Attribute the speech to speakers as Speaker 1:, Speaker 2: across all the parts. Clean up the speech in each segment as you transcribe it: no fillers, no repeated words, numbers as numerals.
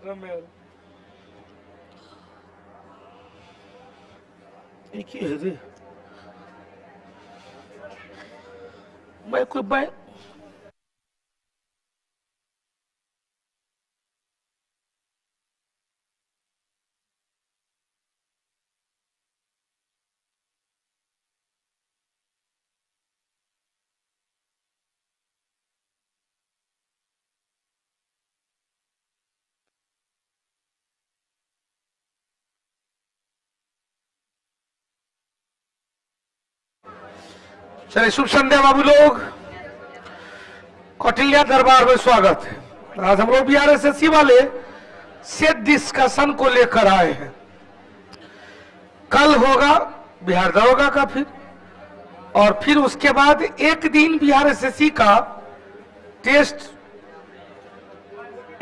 Speaker 1: एक ही है रे मैं कोई मैं चलिए शुभ संध्या बाबू लोग, कौटिल्या दरबार में स्वागत है। आज हम लोग BRSSC वाले सेट डिस्कशन को लेकर आए हैं। कल होगा बिहार दरोगा का और फिर उसके बाद एक दिन BRSSC का टेस्ट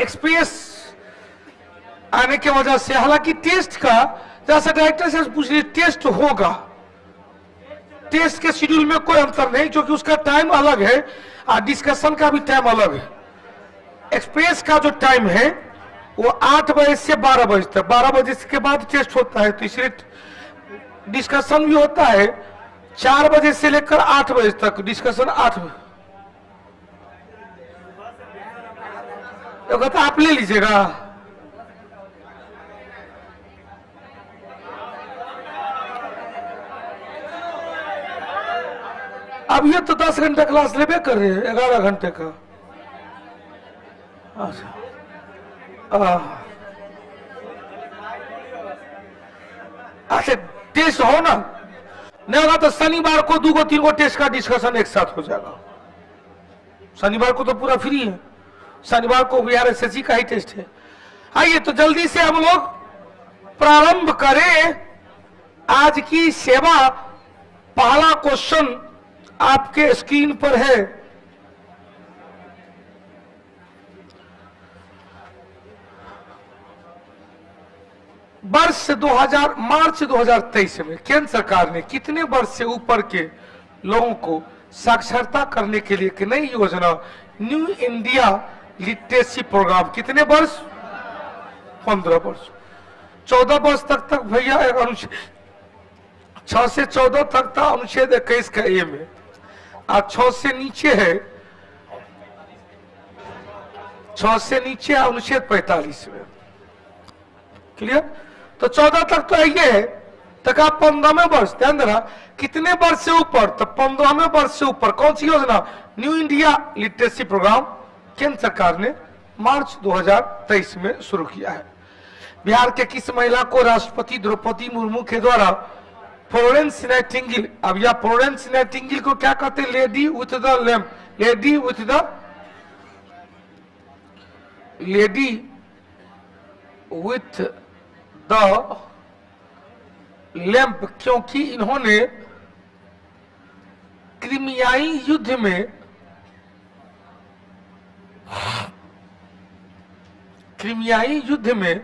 Speaker 1: एक्सप्रेस आने की वजह से, हालांकि टेस्ट का जैसा डायरेक्टर से पूछ रही टेस्ट होगा, टेस्ट के शेड्यूल में कोई अंतर नहीं क्योंकि उसका टाइम अलग है और डिस्कशन का भी टाइम अलग है। एक्सप्रेस का जो टाइम है वो 8 बजे से 12 बजे तक, 12 बजे के बाद टेस्ट होता है, तो इसलिए डिस्कशन भी होता है 4 बजे से लेकर 8 बजे तक, डिस्कशन 8 बजे। तो कहता आप ले लीजिएगा। अब ये तो 10 घंटा क्लास लेबे कर रहे हैं, 11 घंटे का। अच्छा टेस्ट हो ना, नहीं होगा तो शनिवार को 2-3 टेस्ट का डिस्कशन एक साथ हो जाएगा। शनिवार को तो पूरा फ्री है, शनिवार को BRSSC का ही टेस्ट है। आइए तो जल्दी से हम लोग प्रारंभ करें आज की सेवा। पहला क्वेश्चन आपके स्क्रीन पर है। वर्ष 2000 मार्च 2023 में केंद्र सरकार ने कितने वर्ष से ऊपर के लोगों को साक्षरता करने के लिए एक नई योजना न्यू इंडिया लिटरेसी प्रोग्राम, कितने वर्ष? 15 वर्ष। 14 वर्ष तक भैया अनुच्छेद 6 से 14 तक था अनुच्छेद 21 का ए में, और 6 से नीचे है, 6 से नीचे अनुच्छेद 45 में। क्लियर? तो 14 तक तो ये है, तक आप 15वें वर्ष, ध्यान देना कितने वर्ष से ऊपर, तो 15वें वर्ष से ऊपर कौन सी योजना? न्यू इंडिया लिटरेसी प्रोग्राम केंद्र सरकार ने मार्च 2023 में शुरू किया है। बिहार के किस महिला को राष्ट्रपति द्रौपदी मुर्मू के द्वारा फ्लोरेंस नाइटिंगेल, अब यह फ्लोरेंस नाइटिंगेल को क्या कहते हैं? Lady with the lamp, lady with the lamp, क्योंकि इन्होंने क्रीमियाई युद्ध में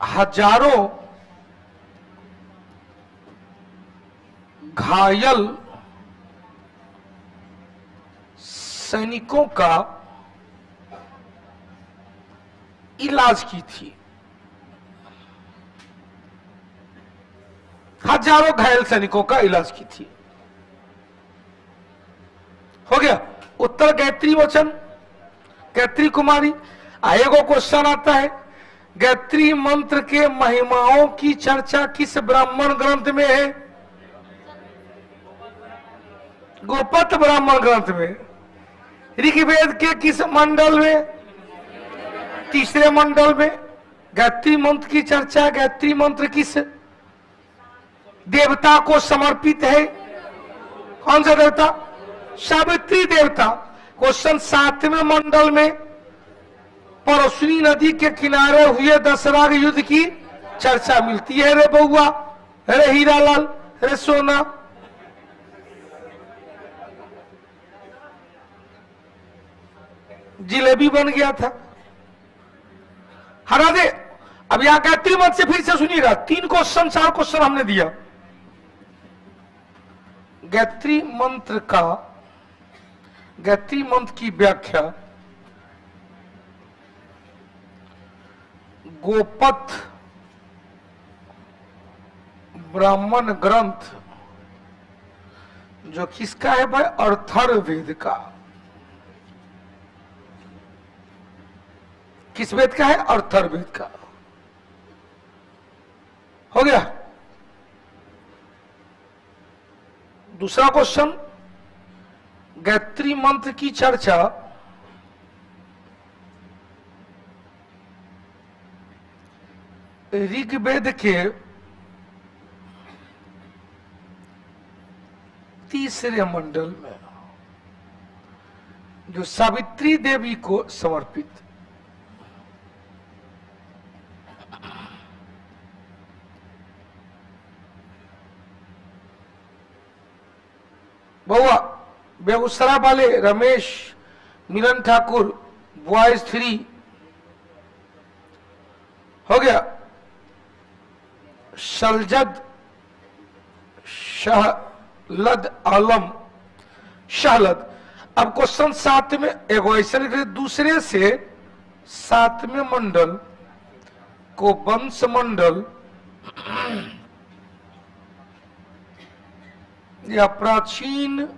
Speaker 1: हजारों घायल सैनिकों का इलाज की थी। हजारों घायल सैनिकों का इलाज की थी। हो गया उत्तर गायत्री वचन, गायत्री कुमारी। आएगो क्वेश्चन आता है, गायत्री मंत्र के महिमाओं की चर्चा किस ब्राह्मण ग्रंथ में है? गोपत ब्राह्मण ग्रंथ में। ऋग्वेद के किस मंडल में? तीसरे मंडल में। गायत्री मंत्र की चर्चा, गायत्री मंत्र किस देवता को समर्पित है? कौन सा देवता? सावित्री देवता। क्वेश्चन 7वें मंडल में परशुनी नदी के किनारे हुए दशराग युद्ध की चर्चा मिलती है। रे बउआ, रे हीरालाल, रे सोना। जिलेबी बन गया था। हरा दे। अब यहां गायत्री मंत्र से फिर से सुनिएगा, 3 क्वेश्चन 4 क्वेश्चन हमने दिया। गायत्री मंत्र की व्याख्या गोपथ ब्राह्मण ग्रंथ जो किसका है भाई? अर्थर्ववेद का। किस वेद का है? अर्थर्ववेद का। हो गया। दूसरा क्वेश्चन, गायत्री मंत्र की चर्चा ऋग्वेद के तीसरे मंडल में जो सावित्री देवी को समर्पित, बहुआ बेगूसराय वाले रमेश मिलन ठाकुर बॉयज 3 हो गया। शलजद शहलद आलम शहलद। अब क्वेश्चन 7 में एगो ऐसे लिख रहे, दूसरे से 7वें मंडल को वंश मंडल या प्राचीन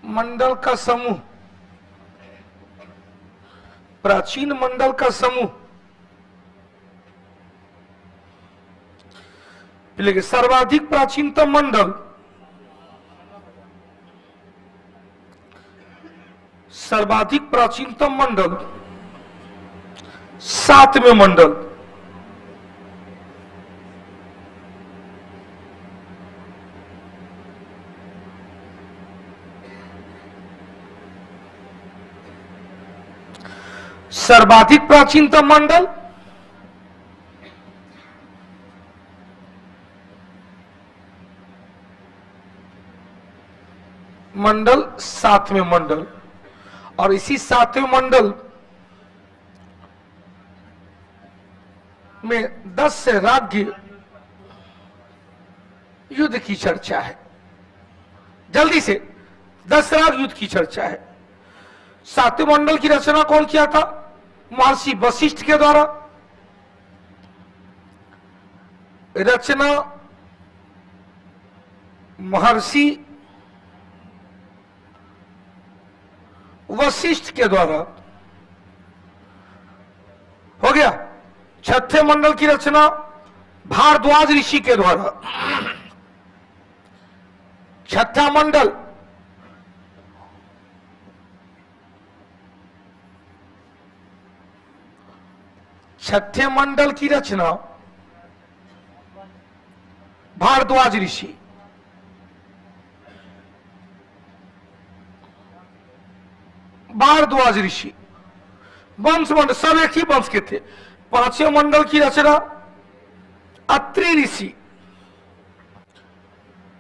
Speaker 1: मंडल का समूह, प्राचीन मंडल का समूह लेकिन सर्वाधिक प्राचीनतम मंडल, सर्वाधिक प्राचीनतम मंडल 7वें मंडल। सर्वाधिक प्राचीनतम मंडल मंडल 7वें मंडल। और इसी 7वें मंडल में 10 राज्य युद्ध की चर्चा है। जल्दी से 10 राज्य युद्ध की चर्चा है। 7वें मंडल की रचना कौन किया था? महर्षि वशिष्ठ के द्वारा। रचना महर्षि वशिष्ठ के द्वारा हो गया। 6वें मंडल की रचना भारद्वाज ऋषि के द्वारा। 6वां मंडल छठे मंडल की रचना भारद्वाज ऋषि। भारद्वाज ऋषि वंश मंडल सब एक ही वंश के थे। 5वें मंडल की रचना अत्रि ऋषि।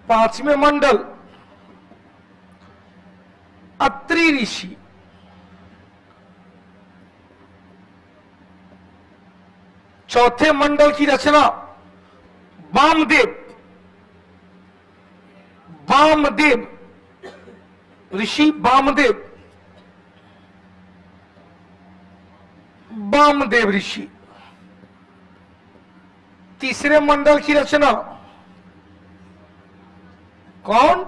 Speaker 1: 5वें मंडल अत्रि ऋषि। 4थे मंडल की रचना वामदेव। वामदेव ऋषि वामदेव। वामदेव ऋषि। 3रे मंडल की रचना कौन?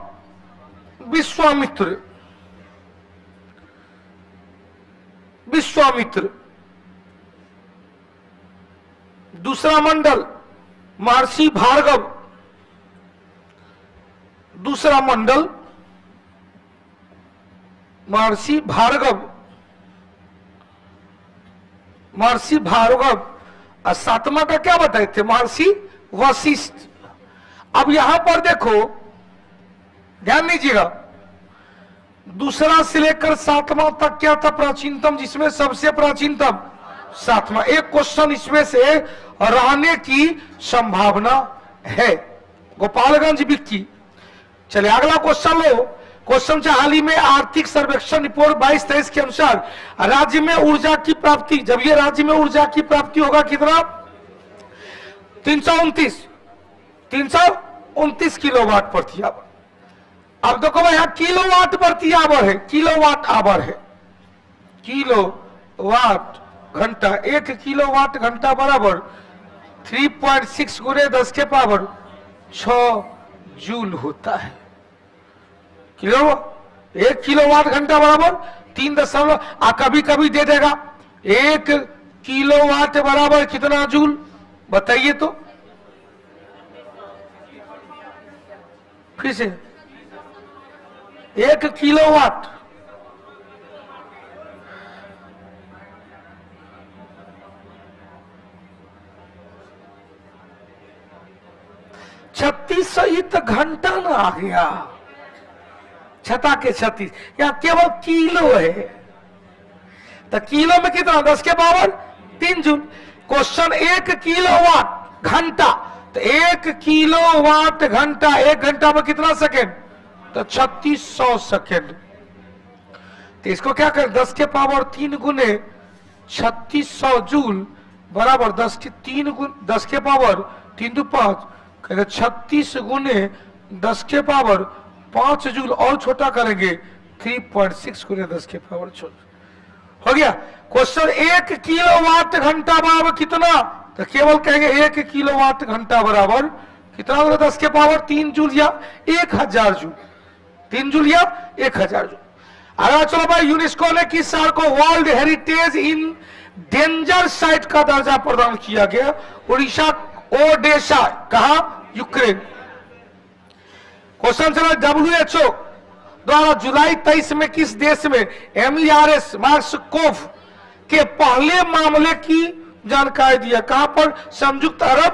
Speaker 1: विश्वामित्र। विश्वामित्र। 2रा मंडल महर्षि भार्गव। 2रा मंडल महर्षि भार्गव। महर्षि भार्गव। और 7वां का क्या बताए थे? महर्षि वशिष्ठ। अब यहां पर देखो, ध्यान दीजिएगा, 2रा से लेकर 7वां तक क्या था प्राचीनतम, जिसमें सबसे प्राचीनतम 7वां। एक क्वेश्चन इसमें से रहने की संभावना है। गोपालगंज विक्की। चलिए अगला क्वेश्चन लो। क्वेश्चन से हाल ही में आर्थिक सर्वेक्षण रिपोर्ट 22-23 के अनुसार राज्य में ऊर्जा की प्राप्ति, जब ये राज्य में ऊर्जा की प्राप्ति होगा कितना? 329 किलोवाट प्रति आवर। अब देखो भाई, यहां किलोवाट प्रति आवर है, किलोवाट आवर है, किलोवाट घंटा, 1 किलोवाट घंटा बराबर 3.6 गुणे 10 के पावर 6 जूल होता है। किलो 1 किलोवाट घंटा बराबर 3 कभी कभी दे देगा 1 किलोवाट बराबर कितना जूल, बताइए तो फिर से। 1 किलोवाट 3600, ये तो घंटा ना आ गया, छता के 36, यहाँ केवल किलो है, तो किलो में कितना 10 के पावर 3 जूल। क्वेश्चन 1 किलोवाट घंटा, तो 1 किलोवाट घंटा 1 घंटा में कितना सेकेंड, तो 3600 सेकेंड। तो इसको क्या करें, 10 के पावर 3 गुने 3600 जूल बराबर 10 के पावर 3 दो 5, 36 गुने 10 के पावर 5 जूल, और छोटा करेंगे 3.6 गुने 10 के पावर 6 हो गया। क्वेश्चन 1 किलोवाट घंटा बराबर कितना, तो केवल कहेंगे 1 किलोवाट घंटा बराबर कितना, 10 के पावर 3 जूल या 1000 जूल, 3 जूल या 1000 जूल। अगर चलो भाई, यूनेस्को ने किस शहर को world heritage in danger site का दर्जा प्रदान किया गया, उड़ीसा ओडेशा, कहा, यूक्रेन। क्वेश्चन चला, WHO द्वारा जुलाई 23 में किस देश में MERS मार्सकोव के पहले मामले की जानकारी दिया, कहां पर, संयुक्त अरब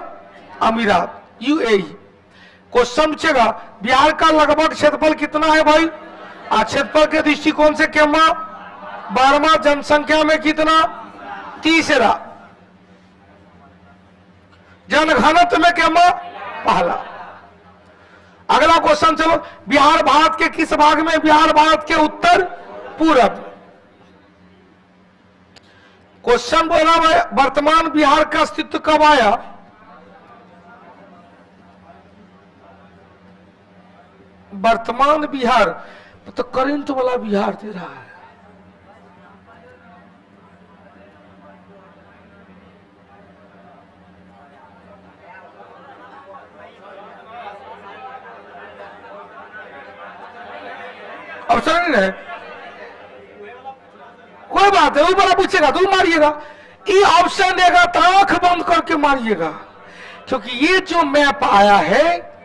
Speaker 1: अमीरात, UAE। क्वेश्चन पूछेगा, बिहार का लगभग क्षेत्रफल कितना है भाई, क्षेत्रफल के दृष्टिकोण से केमा 12वां, जनसंख्या में कितना, तीसरा, जनघनत्व में केमा पहला। अगला क्वेश्चन चलो, बिहार भारत के किस भाग में, बिहार भारत के उत्तर पूरब। क्वेश्चन बोला वर्तमान बिहार का अस्तित्व कब आया, वर्तमान बिहार तो करंट वाला बिहार दे रहा है, ऑप्शन नहीं है, कोई बात है, वो बड़ा पूछेगा तो मारिएगा, ये ऑप्शन देगा तो आंख बंद करके मारिएगा, क्योंकि ये जो मैप आया है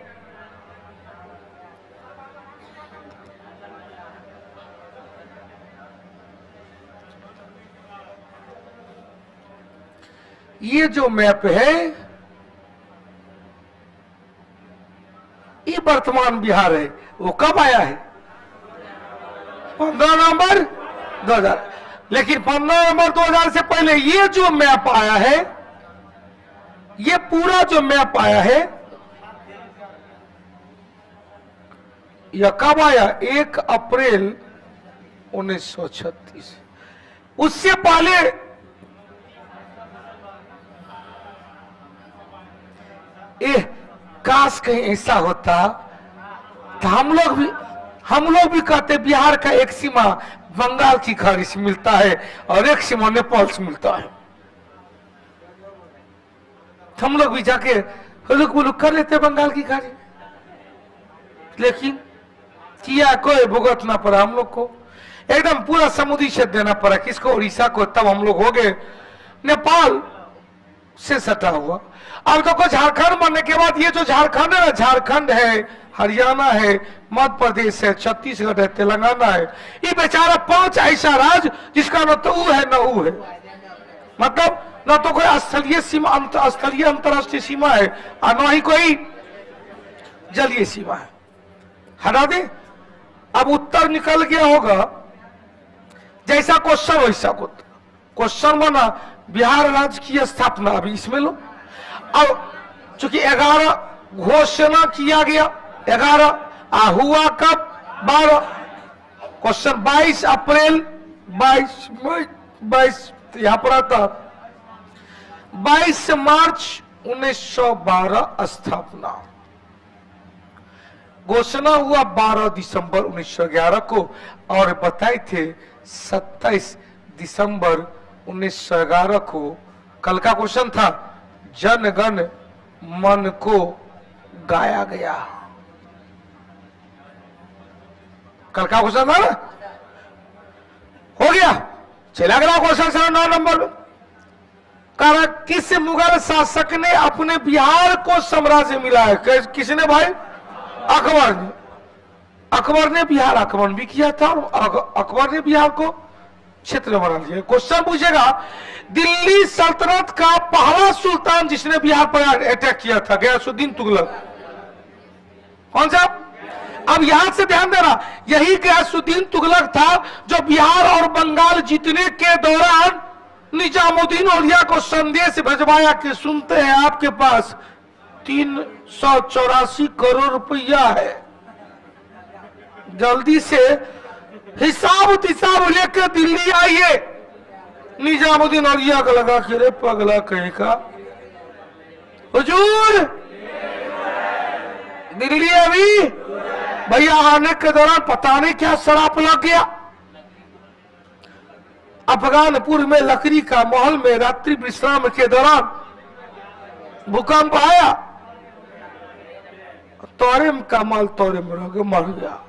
Speaker 1: ये जो मैप है ये वर्तमान बिहार है, वो कब आया है, 15 नवंबर 2000। लेकिन 15 नवंबर 2000 से पहले ये जो मैप आया है, ये पूरा जो मैप आया है, यह कब आया, 1 अप्रैल 1936। उससे पहले काश कहीं ऐसा होता तो हम लोग भी कहते बिहार का एक सीमा बंगाल की खाड़ी से मिलता है और एक सीमा नेपाल से मिलता है, हम लोग भी जाके हुलुक कर लेते बंगाल की खाड़ी, लेकिन किया कोई भुगतना पड़ा हम लोग को, एकदम पूरा समुद्री क्षेत्र देना पड़ा, किसको, उड़ीसा को। तब हम लोग हो गए नेपाल से सटा हुआ। अब देखो झारखंड बनने के बाद ये जो झारखंड है ना, झारखंड है, हरियाणा है, मध्य प्रदेश है, छत्तीसगढ़ है, तेलंगाना है, ये बेचारा 5 ऐसा राज्य जिसका न तो ऊ है न ऊ है, मतलब न तो कोई स्थलीय सीमा, स्थलीय अंतरराष्ट्रीय सीमा है और न ही कोई जलीय सीमा है। हटा दे, अब उत्तर निकल गया होगा, जैसा क्वेश्चन वैसा क्वेश्चन बना, बिहार राज्य की स्थापना अभी इसमें लो। अब चूंकि 11 घोषणा किया गया, 11 हुआ कब, 12। क्वेश्चन 22 अप्रैल 22 यहां पर आता, 22 मार्च 1912 स्थापना, घोषणा हुआ 12 दिसंबर 1911 को और बताए थे 27 दिसंबर 1911 को कल का क्वेश्चन था, जन गण मन को गाया गया। कल का क्वेश्चन था ना, हो गया। चला गया क्वेश्चन 9 नंबर में। कारण किस मुगल शासक ने अपने बिहार को साम्राज्य मिला है? किसने भाई? अकबर ने। अकबर ने बिहार आक्रमण भी किया था और अकबर ने बिहार को क्षेत्र बना लिया। क्वेश्चन पूछेगा, दिल्ली सल्तनत का पहला सुल्तान जिसने बिहार पर अटैक किया था, गयासुद्दीन तुगलक, कौन सा? अब यहां से ध्यान देना, यही गयासुद्दीन तुगलक था जो बिहार और बंगाल जीतने के दौरान निजामुद्दीन औलिया को संदेश भिजवाया कि सुनते हैं आपके पास 384 करोड़ रुपया है, जल्दी से हिसाब तिसाब लेकर दिल्ली आइए। निजामुद्दीन औलिया को लगा कि रे पगला कहीं का, हुजूर दिल्ली अभी भैया आने के दौरान पता नहीं क्या शराब लग गया। अफगानपुर में लकड़ी का महल में रात्रि विश्राम के दौरान भूकंप आया, तोरेम का माल तोरेम मर गया।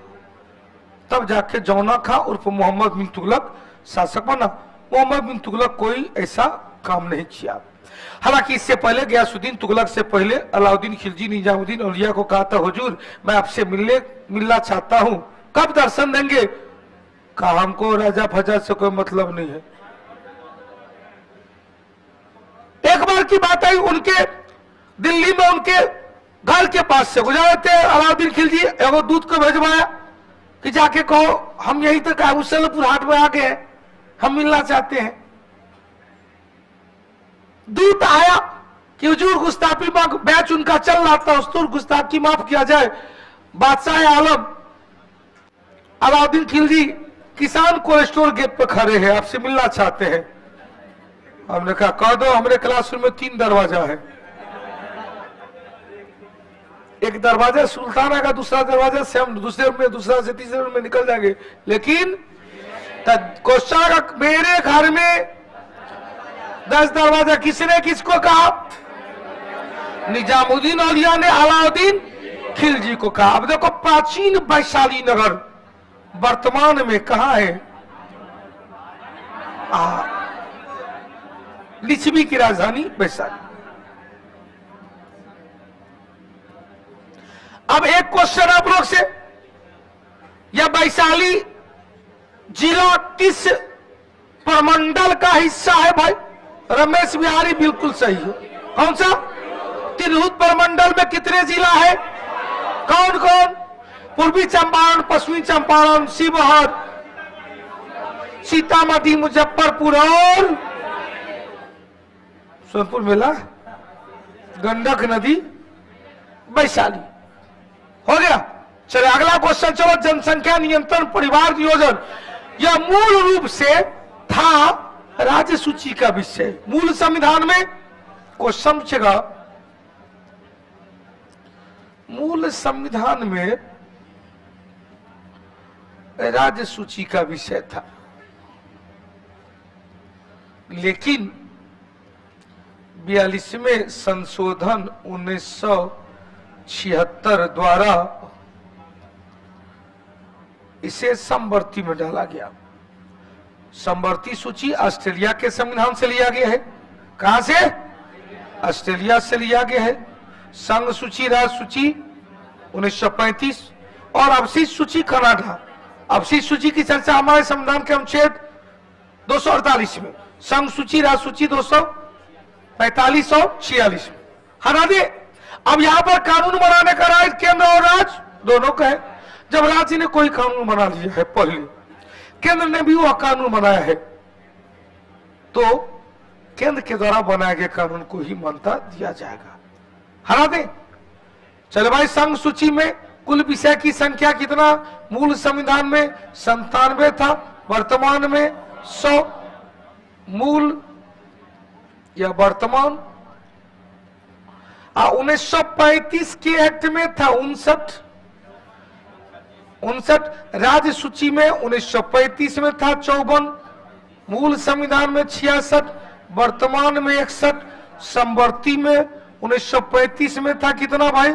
Speaker 1: तब जाके जौना खा उर्फ मोहम्मद बिन तुगलक शासक बना। मोहम्मद बिन तुगलक कोई ऐसा काम नहीं किया। हालांकि इससे पहले गयासुद्दीन तुगलक से पहले अलाउद्दीन खिलजी निजामुद्दीन औलिया को कहा था, हुजूर मैं आपसे मिलना चाहता हूं, कब दर्शन देंगे? कहा हमको राजा फजा से कोई मतलब नहीं है। एक बार की बात आई, उनके दिल्ली में उनके घर के पास से गुजरे थे अलाउद्दीन खिलजी, एगो दूत को भेजवाया कि जाके कहो हम यहीं तक हुसैनपुर हाट में आ गए हैं, हम मिलना चाहते हैं। दूत आया कि हुजूर गुस्ताखी बैच उनका चल रहा था, उस गुस्ताखी माफ किया जाए। बादशाह आलम अलाउद्दीन खिलजी किसान कोल्ड स्टोर गेट पे खड़े हैं, आपसे मिलना चाहते हैं। हमने कहा कह दो, हमारे क्लासरूम में 3 दरवाजा है, एक दरवाजा सुल्ताना का, दूसरा दरवाजा से हम दूसरे रूम में, दूसरा से तीसरे रूम में निकल जाएंगे। लेकिन क्वेश्चन, मेरे घर में 10 दरवाजा, किसने किसको कहा? निजामुद्दीन औलिया ने अलाउद्दीन खिलजी को कहा। अब देखो, प्राचीन वैशाली नगर वर्तमान में कहां है? लिच्छवी की राजधानी वैशाली। अब एक क्वेश्चन आप लोग से, यह वैशाली जिला किस प्रमंडल का हिस्सा है भाई? रमेश बिहारी बिल्कुल सही है। कौन सा? तिरहुत प्रमंडल में कितने जिला है? कौन कौन? पूर्वी चंपारण, पश्चिमी चंपारण, शिवहर, सीतामढ़ी, मुजफ्फरपुर और सोनपुर मेला, गंडक नदी, वैशाली। हो गया। चलो अगला क्वेश्चन, चलो जनसंख्या नियंत्रण परिवार नियोजन, यह मूल रूप से था राज्य सूची का विषय। मूल संविधान में क्वेश्चन पूछेगा, मूल संविधान में राज्य सूची का विषय था, लेकिन 42वें संशोधन 1976 द्वारा इसे समवर्ती में डाला गया। समवर्ती सूची ऑस्ट्रेलिया के संविधान से लिया गया है। कहां से? ऑस्ट्रेलिया से लिया गया है। संघ सूची, राज्य सूची 1935 और अवशिष्ट सूची कनाडा। अवशिष्ट सूची की चर्चा हमारे संविधान के अनुच्छेद 248 में, संघ सूची, राज्य सूची 245 और 46 में। हटा दे। अब यहां पर कानून बनाने का राज केंद्र और राज्य दोनों का है। जब राज्य ने कोई कानून बना लिया है, पहले केंद्र ने भी वह कानून बनाया है, तो केंद्र के द्वारा बनाए गए कानून को ही मान्यता दिया जाएगा। हटा दे। चलो भाई, संघ सूची में कुल विषय की संख्या कितना? मूल संविधान में 97 था, वर्तमान में 100। मूल या वर्तमान 1935 के एक्ट में था 59। राज्य सूची में 1935 में था 54। मूल संविधान में 66, वर्तमान में 61, समवर्ती में 1935 में था कितना भाई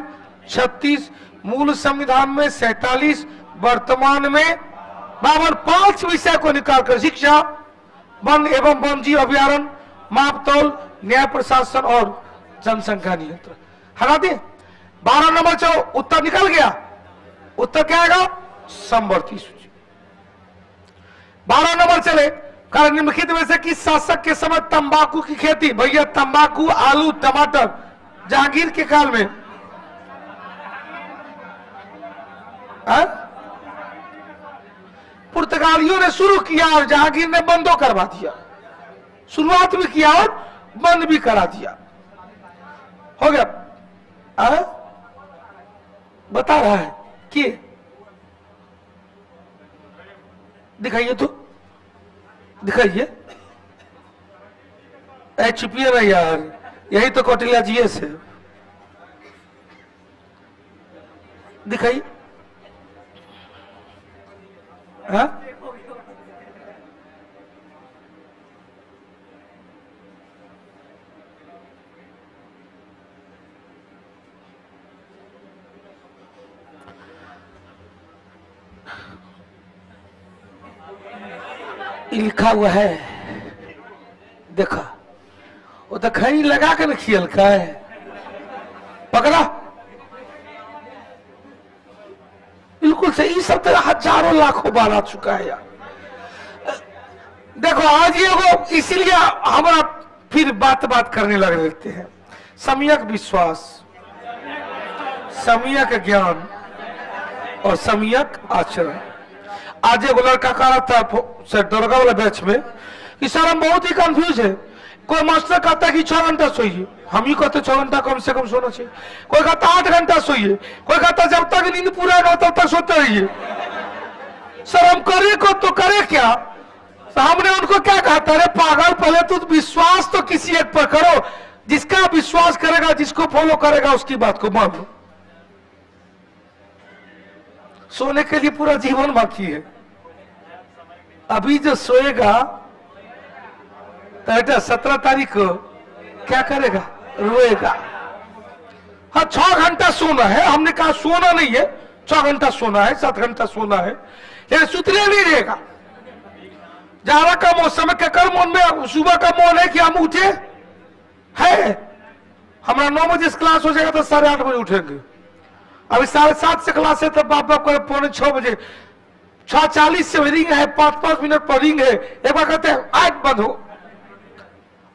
Speaker 1: 36, मूल संविधान में 47, वर्तमान में 52। 5 विषय को निकालकर शिक्षा, वन एवं वन्यजीव अभ्यारण्य, मापतौल, न्याय प्रशासन और जनसंख्या नियंत्रण हटा दे। 12 नंबर चलो उत्तर निकल गया। उत्तर क्या आएगा? समवर्ती सूची। 12 नंबर चले, कारण निम्नलिखित में से किस शासक के समय तंबाकू की खेती? भैया तंबाकू, आलू, टमाटर जहांगीर के काल में। पुर्तगालियों ने शुरू किया और जहांगीर ने बंदो करवा दिया। शुरुआत भी किया और बंद भी करा दिया। हो गया। बता रहा है कि दिखाइए तो, दिखाइए। छिपिए ना यार, यही तो कौटिल्य जीएस है। दिखाइए। हाँ लिखा हुआ है, देखा। वो तो खैनी लगा के न खियल का है। पकड़ा बिल्कुल सही। सब तो हजारों लाखों बार आ चुका है यार। देखो आज ये वो, इसीलिए हमारा फिर बात करने लग लेते हैं। सम्यक विश्वास, सम्यक ज्ञान और सम्यक आचरण। आज एक लड़का कह रहा था सर दरगाह वाला बैच में कि सर हम बहुत ही कंफ्यूज है। कोई मास्टर कहता है कि 6 घंटा सोइए, हम ही कहते 6 घंटा कम से कम सोना चाहिए। कोई कहता 8 घंटा सोइए, कोई कहता जब तक नींद पूरा ना तब तक सोते रहिए। सर हम करे को तो करे क्या? तो हमने उनको क्या कहा था? अरे पागल, पहले तो विश्वास तो किसी एक पर करो। जिसका विश्वास करेगा, जिसको फॉलो करेगा, उसकी बात को मान लो। सोने के लिए पूरा जीवन बाकी है। अभी जो सोएगा तो 17 तारीख को क्या करेगा? रोएगा। हाँ 6 घंटा सोना है, हमने कहा सोना नहीं है, 6 घंटा सोना है, 7 घंटा सोना है, लेकिन सुतने नहीं रहेगा। जाड़ा का मौसम है, कर मन में सुबह का मन है कि हम उठे है। हमारा 9 बजे क्लास हो जाएगा तो 8:30 बजे उठेंगे। अभी 7:30 से क्लास है तो बाप करे 5:45 बजे, 6:40 से रिंग है, 5-5 मिनट पर रिंग है। एक बार कहते हैं आंख बंद हो।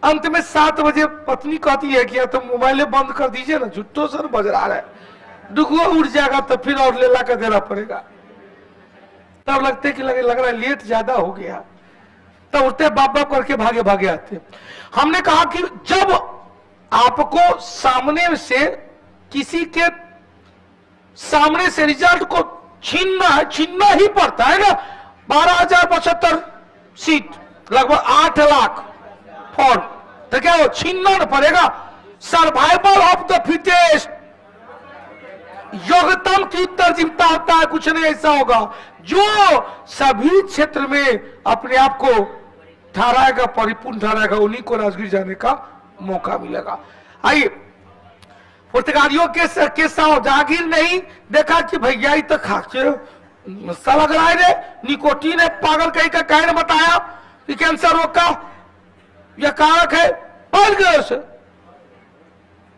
Speaker 1: अंत में 7 बजे पत्नी कहती है कि तो मोबाइल बंद कर दीजिए ना, झुट्टो सर बज रहा है। डुगुआ उठ जाएगा तो फिर और ले ला कर देना पड़ेगा। तब लगते कि लग रहा है लेट ज्यादा हो गया, तब उठते बाप करके भागे भागे आते। हमने कहा कि जब आपको सामने से किसी के सामने से रिजल्ट को छीनना है, छीनना ही पड़ता है ना। 12,075 सीट, लगभग 8 लाख फॉर्म, तो क्या वो छीनना न पड़ेगा? सर्वाइवल ऑफ द फिटेस्ट, योग्यतम की उत्तरजीविता होता है, कुछ नहीं ऐसा होगा। जो सभी क्षेत्र में अपने आप को ठहराएगा, परिपूर्ण ठहराएगा, उन्हीं को राजगीर जाने का मौका मिलेगा। आइए पुर्तगालियों के जहांगीर नहीं देखा कि भैया ही तो खाके लग रहा है, निकोटीन है, पागल कहीं का कहने बताया कि कैंसर रोग का यह कारक है, पल गए उसे।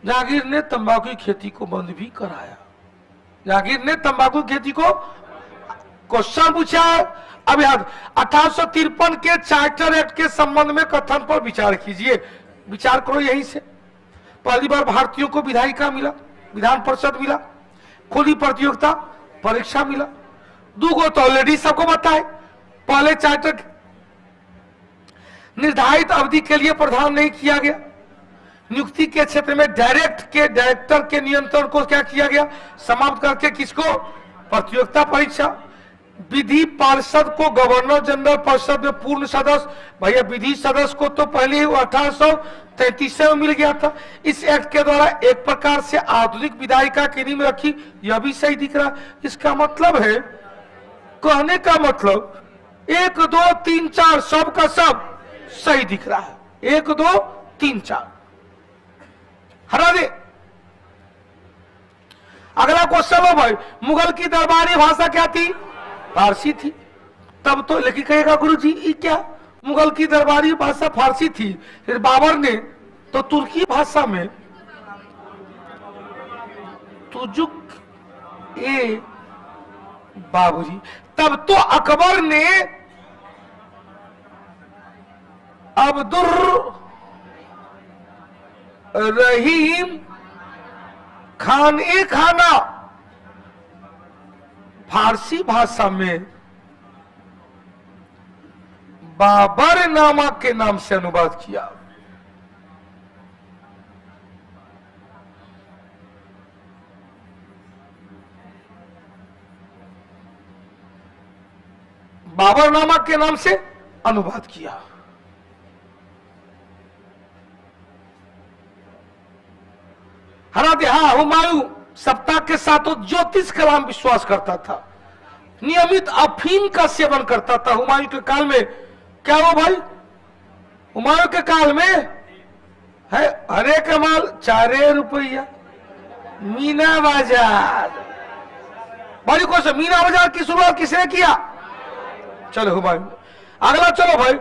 Speaker 1: जहांगीर ने तंबाकू की खेती को बंद भी कराया। जहांगीर ने तंबाकू खेती को क्वेश्चन पूछा। अब याद 1853 के चार्टर एक्ट के संबंध में कथन पर विचार कीजिए। विचार करो यहीं से। पहली बार भारतीयों को विधायिका मिला, विधान परिषद मिला, खुली प्रतियोगिता परीक्षा मिला। 2 गो तो ऑलरेडी सबको बताए। पहले चार्टर निर्धारित अवधि के लिए प्रदान नहीं किया गया। नियुक्ति के क्षेत्र में डायरेक्टर के नियंत्रण को क्या किया गया? समाप्त करके किसको? प्रतियोगिता परीक्षा। विधि पार्षद को गवर्नर जनरल परिषद में पूर्ण सदस्य, भैया विधि सदस्य को तो पहले ही 1833 में मिल गया था। इस एक्ट के द्वारा एक प्रकार से आधुनिक विधायिका की नींव रखी। यह भी सही दिख रहा। इसका मतलब है, कहने का मतलब 1 2 3 4 सब का सब सही दिख रहा है। 1 2 3 4 हरा दे। अगला क्वेश्चन हो भाई, मुगल की दरबारी भाषा क्या थी? फारसी थी। तब तो लेकिन कहेगा गुरुजी ये क्या, मुगल की दरबारी भाषा फारसी थी, फिर बाबर ने तो तुर्की भाषा में तुजुक ए बाबरी। तब तो अकबर ने अब्दुर रहीम खान ए खाना फारसी भाषा में बाबर नामा के नाम से अनुवाद किया। बाबर नामा के नाम से अनुवाद किया। हाँ, हुमायूं सप्ताह के साथ ज्योतिष कलाम विश्वास करता था, नियमित अफीम का सेवन करता था। हुमायूं के काल में क्या हो भाई? हुमायूं के काल में है हरे कमाल 4 रुपया मीना बाजार। बड़ी क्वेश्चन, मीना बाजार की शुरुआत किसने किया? चलो हुमायूं। अगला चलो भाई,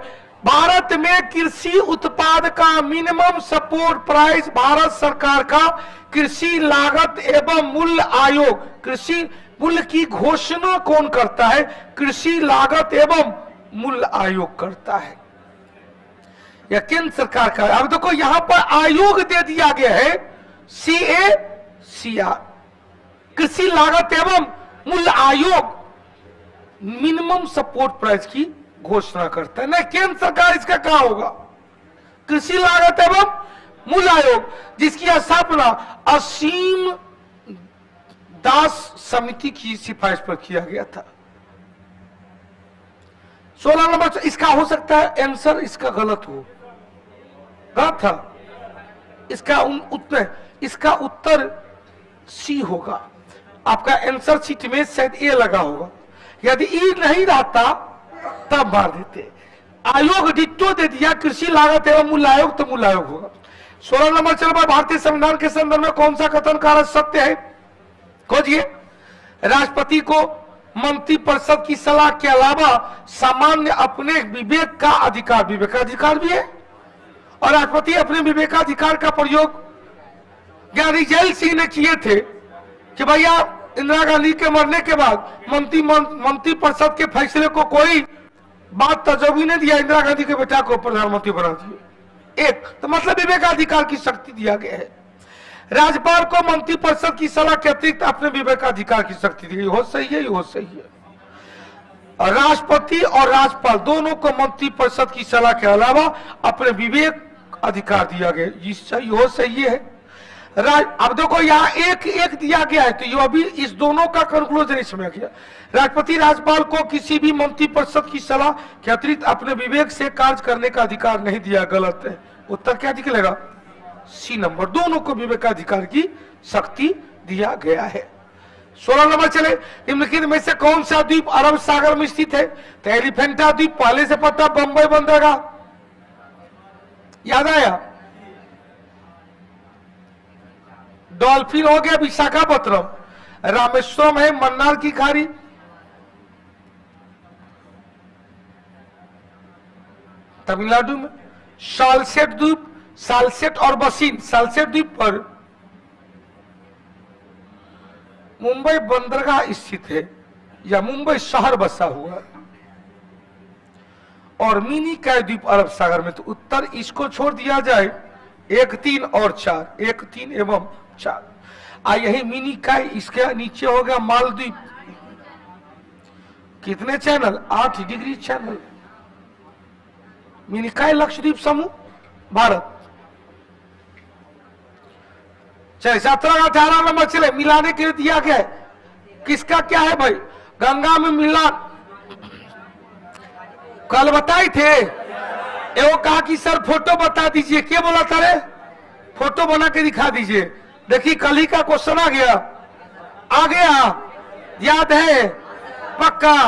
Speaker 1: भारत में कृषि उत्पाद का मिनिमम सपोर्ट प्राइस भारत सरकार का कृषि लागत एवं मूल्य आयोग, कृषि मूल्य की घोषणा कौन करता है? कृषि लागत एवं मूल्य आयोग करता है, या केंद्र सरकार का। अब देखो यहां पर आयोग दे दिया गया है CACR, कृषि लागत एवं मूल्य आयोग मिनिमम सपोर्ट प्राइस की घोषणा करता है। नहीं, केंद्र सरकार इसका क्या होगा? कृषि लागत एवं मूल्य आयोग, जिसकी स्थापना असीम दास समिति की सिफारिश पर किया गया था। 16 नंबर। इसका हो सकता है आंसर इसका गलत हो, गलत था इसका उत्तर सी होगा। आपका आंसर शीट में शायद ए लगा होगा, यदि ई नहीं रहता तब मार देते। आयोग डिट्टो दे दिया, कृषि लागत एवं मूल्य आयोग, तो मूल्य आयोग होगा। 16 नंबर चल रहा, भारतीय संविधान के संदर्भ में कौन सा कथन कारक सत्य है? खोजिए। राष्ट्रपति को मंत्रिपरिषद की सलाह के अलावा सामान्य अपने विवेक का अधिकार, विवेकाधिकार भी है, और राष्ट्रपति अपने विवेकाधिकार का प्रयोग ज्ञानी जैल सिंह ने किए थे कि भैया इंदिरा गांधी के मरने के बाद मंत्रिपरिषद के फैसले को कोई बात तजोगी नहीं दिया, इंदिरा गांधी के बेटा को प्रधानमंत्री बना दिए। एक तो मतलब विवेकाधिकार की शक्ति दिया गया है। राज्यपाल को मंत्रिपरिषद की सलाह के अतिरिक्त अपने विवेकाधिकार की शक्ति दी गई। हो सही है, हो सही है। और राष्ट्रपति और राज्यपाल दोनों को मंत्रिपरिषद की सलाह के अलावा अपने विवेक अधिकार दिया गया। ये सही हो सही है। अब देखो यहाँ एक एक दिया गया है, तो ये अभी इस दोनों का कंक्लूजन इसमें किया। राष्ट्रपति राज्यपाल को किसी भी मंत्रिपरिषद की सलाह के अतिरिक्त अपने विवेक से कार्य करने का अधिकार नहीं दिया। गलत है। उत्तर क्या निकलेगा? C number. दोनों को विवेकाधिकार की शक्ति दिया गया है। 16 नंबर चले, निम्नलिखित में से कौन सा द्वीप अरब सागर में स्थित है? तो एलिफेंटा द्वीप पहले से पता, बंबई बंदरगाह, याद आया? डॉल्फिन हो गया विशाखापत्तनम, रामेश्वरम है मन्नार की खाड़ी, तमिलनाडु में सालसेट द्वीप, सालसेट और बसीन, सालसेट द्वीप पर मुंबई बंदरगाह स्थित है या मुंबई शहर बसा हुआ, और मिनी काय द्वीप अरब सागर में। तो उत्तर इसको छोड़ दिया जाए 1 3 और 4, 1 3 एवं 4। यही मिनी काय, इसके नीचे हो गया मालदीव। कितने चैनल? 8 degree channel. मिनी काय लक्षद्वीप समूह भारत। चले 17 18 नंबर चले, मिलाने के लिए दिया गया है। किसका क्या है भाई? गंगा में मिलान कल बताए थे। एवं कहा कि सर फोटो बता दीजिए। क्या बोला था रे? फोटो बना के दिखा दीजिए। देखिए कल ही का क्वेश्चन आ गया, याद है? पक्का।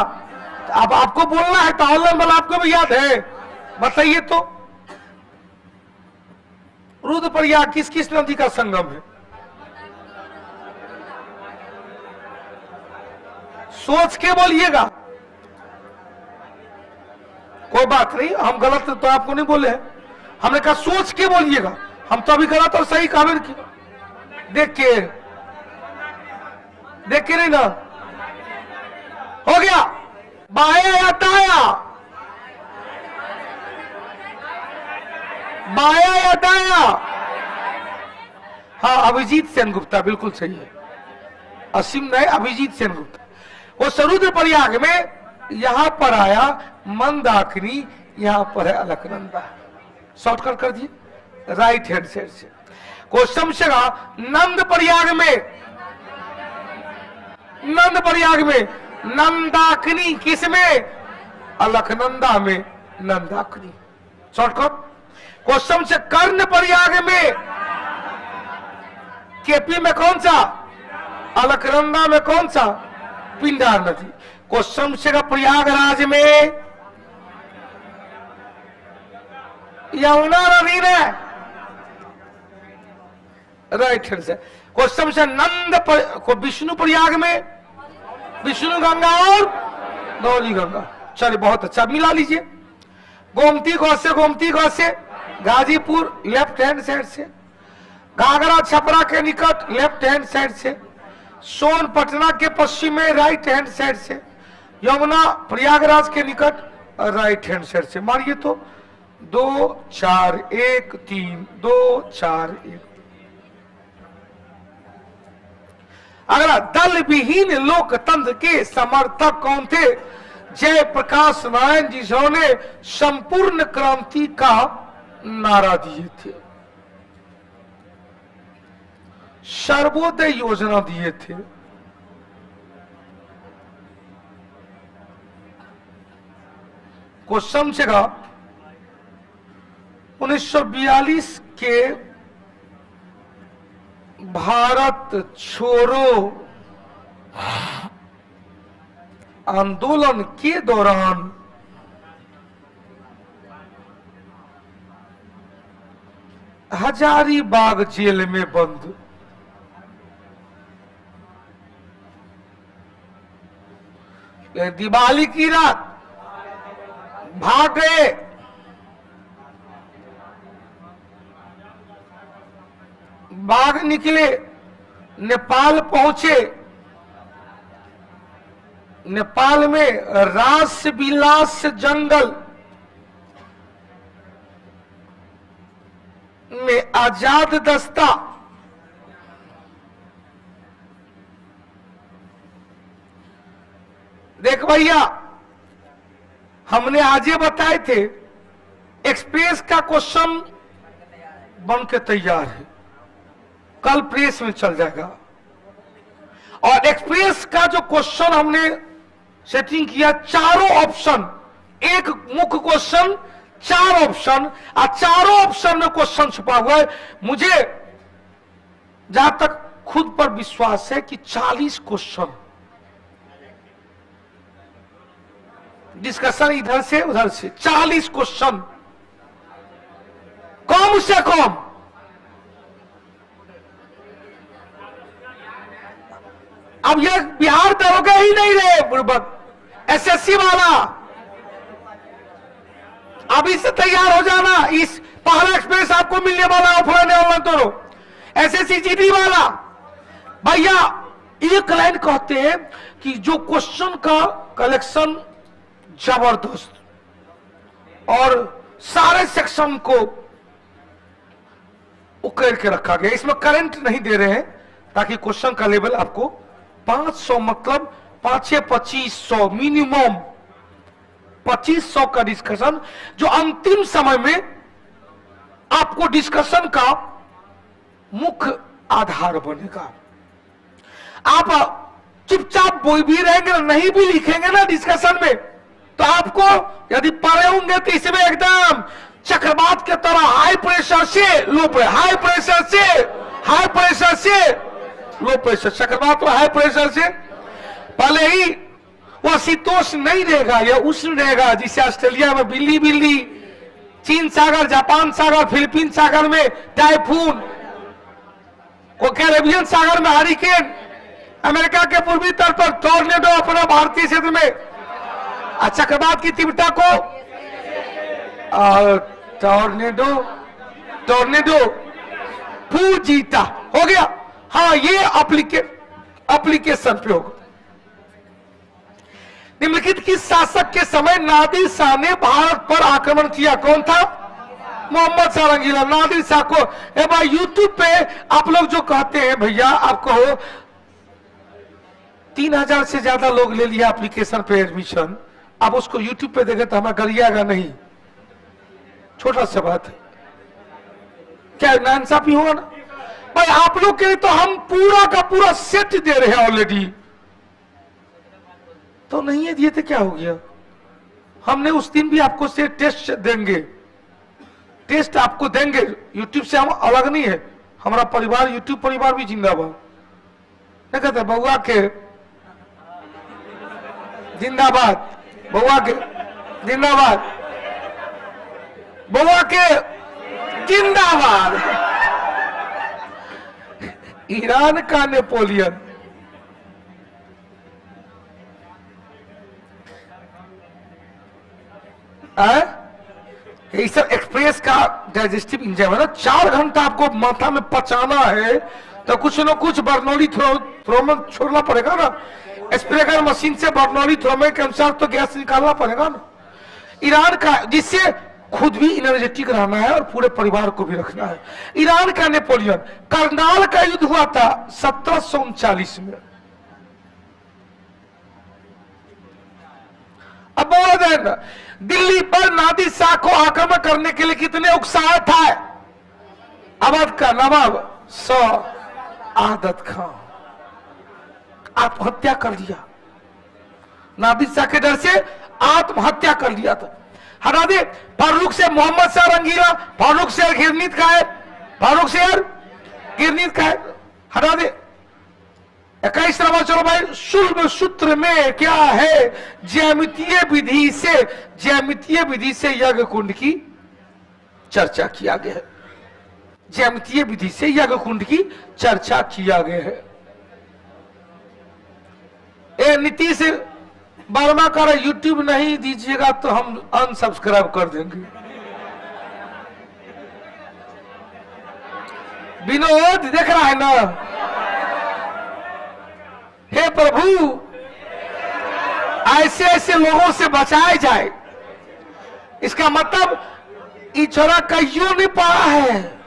Speaker 1: अब आपको बोलना है, तावलन बल आपको भी याद है, बताइए तो। रुद्रप्रयाग किस किस नदी का संगम है? सोच के बोलिएगा, कोई बात नहीं, हम गलत तो आपको नहीं बोले हैं, हमने कहा सोच के बोलिएगा, हम तो अभी गलत और सही काबिल की देख के नहीं ना हो गया। बाया या दाया, बाया या दाया? हाँ, अभिजीत सेनगुप्ता बिल्कुल सही है, असीम नहीं, अभिजीत सेनगुप्ता। वो सरुद्रप्रयाग में यहां पर आया मंदाकिनी, यहां पर है अलकनंदा। शॉर्टकट कर दिए, राइट हैंड साइड से। क्वेश्चन से नंद प्रयाग में, नंद प्रयाग में नंदाकिनी किसमें? अलकनंदा में नंदाकिनी। शॉर्टकट। क्वेश्चन से कर्ण प्रयाग में, केपी में कौन सा? अलकनंदा में कौन सा? पिंडार नदी। क्वेश्चन से प्रयागराज में यमुना नदी ने, राइट हैंड से। क्वेश्चन से को विष्णु प्रयाग में विष्णु गंगा और गौरी गंगा। चलिए बहुत अच्छा, मिला लीजिए। गोमती गौ से गाजीपुर लेफ्ट हैंड साइड से, घाघरा छपरा के निकट लेफ्ट हैंड साइड से, सोन पटना के पश्चिम में राइट हैंड साइड से, यमुना प्रयागराज के निकट राइट हैंड साइड से। मारिए तो 2 4 1 3 2 4 1। अगला, दल विहीन लोकतंत्र के समर्थक कौन थे? जयप्रकाश नारायण जी, जिन्होंने संपूर्ण क्रांति का नारा दिए थे, सर्वोदय योजना दिए थे। क्वेश्चन से 1942 के भारत छोड़ो आंदोलन के दौरान हजारीबाग जेल में बंद दिवाली की रात भाग गए, भाग निकले, नेपाल पहुंचे, नेपाल में रास विलास जंगल में आजाद दस्ता देख भैया, हमने आज ये बताए थे एक्सप्रेस का क्वेश्चन बन के तैयार है, कल प्रेस में चल जाएगा। और एक्सप्रेस का जो क्वेश्चन हमने सेटिंग किया, चारों ऑप्शन, एक मुख्य क्वेश्चन, 4 ऑप्शन, और चारों ऑप्शन में क्वेश्चन छुपा हुआ है। मुझे जहां तक खुद पर विश्वास है कि 40 क्वेश्चन डिस्कशन इधर से उधर से, 40 क्वेश्चन कम से कम। अब ये बिहार दरोगा ही नहीं रहे बुर्बक, एसएससी वाला अभी से तैयार हो जाना। इस पहला एक्सप्रेस आपको मिलने वाला, ऑफलाइन ऑनलाइन दोनों। एसएससी जीडी वाला भैया एक लाइन कहते हैं कि जो क्वेश्चन का कलेक्शन जबरदस्त और सारे सेक्शन को उकेर के रखा गया, इसमें करंट नहीं दे रहे हैं ताकि क्वेश्चन का लेवल आपको 500 मतलब 2500 मिनिमम 2500 का डिस्कशन, जो अंतिम समय में आपको डिस्कशन का मुख्य आधार बनेगा। आप चुपचाप बोल भी रहेंगे ना, नहीं भी लिखेंगे ना डिस्कशन में, तो आपको यदि पढ़े होंगे तो इसमें एकदम चक्रवात के तरह हाई प्रेशर से लो प्रेशर, हाई प्रेशर से हाई प्रेशर से लो प्रेशर, चक्रवात और हाई प्रेशर से पहले ही वो शीतोष्ण नहीं रहेगा, यह उष्ण रहेगा। जिसे ऑस्ट्रेलिया में बिल्ली बिल्ली, चीन सागर, जापान सागर, फिलीपीन सागर में टाइफून, को कैरेबियन सागर में हरिकेन, अमेरिका के पूर्वी तट पर टॉर्नेडो, अपना भारतीय क्षेत्र में चक्रवात की तीव्रता को टॉर्नेडो फूजीटा हो गया। हाँ, ये एप्लीकेशन पे होगा। निम्नलिखित किस शासक के समय नादिर शाह ने भारत पर आक्रमण किया? कौन था? मोहम्मद शाह रंगीला। नादिर शाह को भाई यूट्यूब पे आप लोग जो कहते हैं भैया, आपको 3000 से ज्यादा लोग ले लिया एप्लीकेशन पे एडमिशन, आप उसको यूट्यूब पे देखें तो हमें गरिएगा नहीं। छोटा सा बात है, क्या नाइंसाफी होगा ना भाई? आप लोग के लिए तो हम पूरा का पूरा सेट दे रहे हैं ऑलरेडी, तो नहीं है दिए थे क्या हो गया? हमने उस दिन भी आपको से टेस्ट देंगे, टेस्ट आपको देंगे। यूट्यूब से हम अलग नहीं है, हमारा परिवार यूट्यूब परिवार भी जिंदाबाद। नहीं कहते बउआ के जिंदाबाद, बउआ के जिंदाबाद, बउआ के जिंदाबाद। ईरान का नेपोलियन, ये सब एक्सप्रेस का डाइजेस्टिव इंजाइम है ना, 4 घंटा आपको माथा में पचाना है तो कुछ न कुछ बर्नौली थ्रोमन छोड़ना पड़ेगा ना। स्प्रेगर मशीन से बर्नौली थ्रोमन के अनुसार तो गैस निकालना पड़ेगा ना। ईरान का, जिससे खुद भी एनर्जेटिक रहना है और पूरे परिवार को भी रखना है। ईरान का नेपोलियन, करनाल का युद्ध हुआ था 1739 में। अब बोल देना, दिल्ली पर नादिर शाह को आक्रमण करने के लिए कितने उकसाए था? अवध का नवाब आदत खां आत्महत्या कर लिया, नादिर शाह के डर से आत्महत्या कर लिया था। हटा दे फारूक से मोहम्मद शाह रंगीला, फारूक शेर गिरनीत का है, फारूक शेर गिरनीत का है, हटा दे। 21 नंबर चलो भाई, शुल्ब सूत्र में क्या है? ज्यामितीय विधि से यज्ञ कुंड की चर्चा किया गया है। ज्यामितीय विधि से यज्ञ कुंड की चर्चा किया गया है। ए नीतीश वर्मा का यूट्यूब नहीं दीजिएगा तो हम अनसब्सक्राइब कर देंगे। विनोद देख रहा है ना? हे प्रभु, ऐसे ऐसे लोगों से बचाया जाए। इसका मतलब ये छोरा कहियो नहीं पढ़ा है,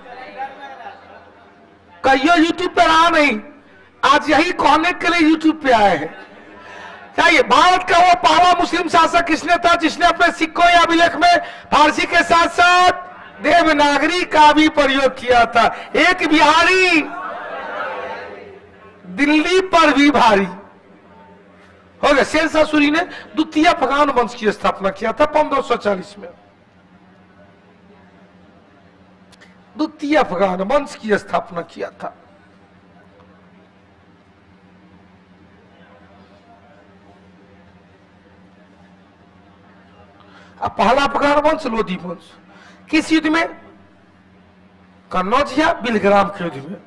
Speaker 1: कहियो यूट्यूब पे रहा नहीं, आज यही कहने के लिए यूट्यूब पे आए हैं। चाहिए भारत का वो पहला मुस्लिम शासक किसने था जिसने अपने सिक्कों या अभिलेख में फारसी के साथ साथ देवनागरी का भी प्रयोग किया था? एक बिहारी दिल्ली पर भी भारी हो गया। शेरशाह सूरी ने द्वितीय अफगान वंश की स्थापना किया था 1540 में। द्वितीय अफगान वंश की स्थापना किया था। अब पहला अफगान वंश लोधी वंश किस युद्ध में? कन्नौज या बिलग्राम के युद्ध में।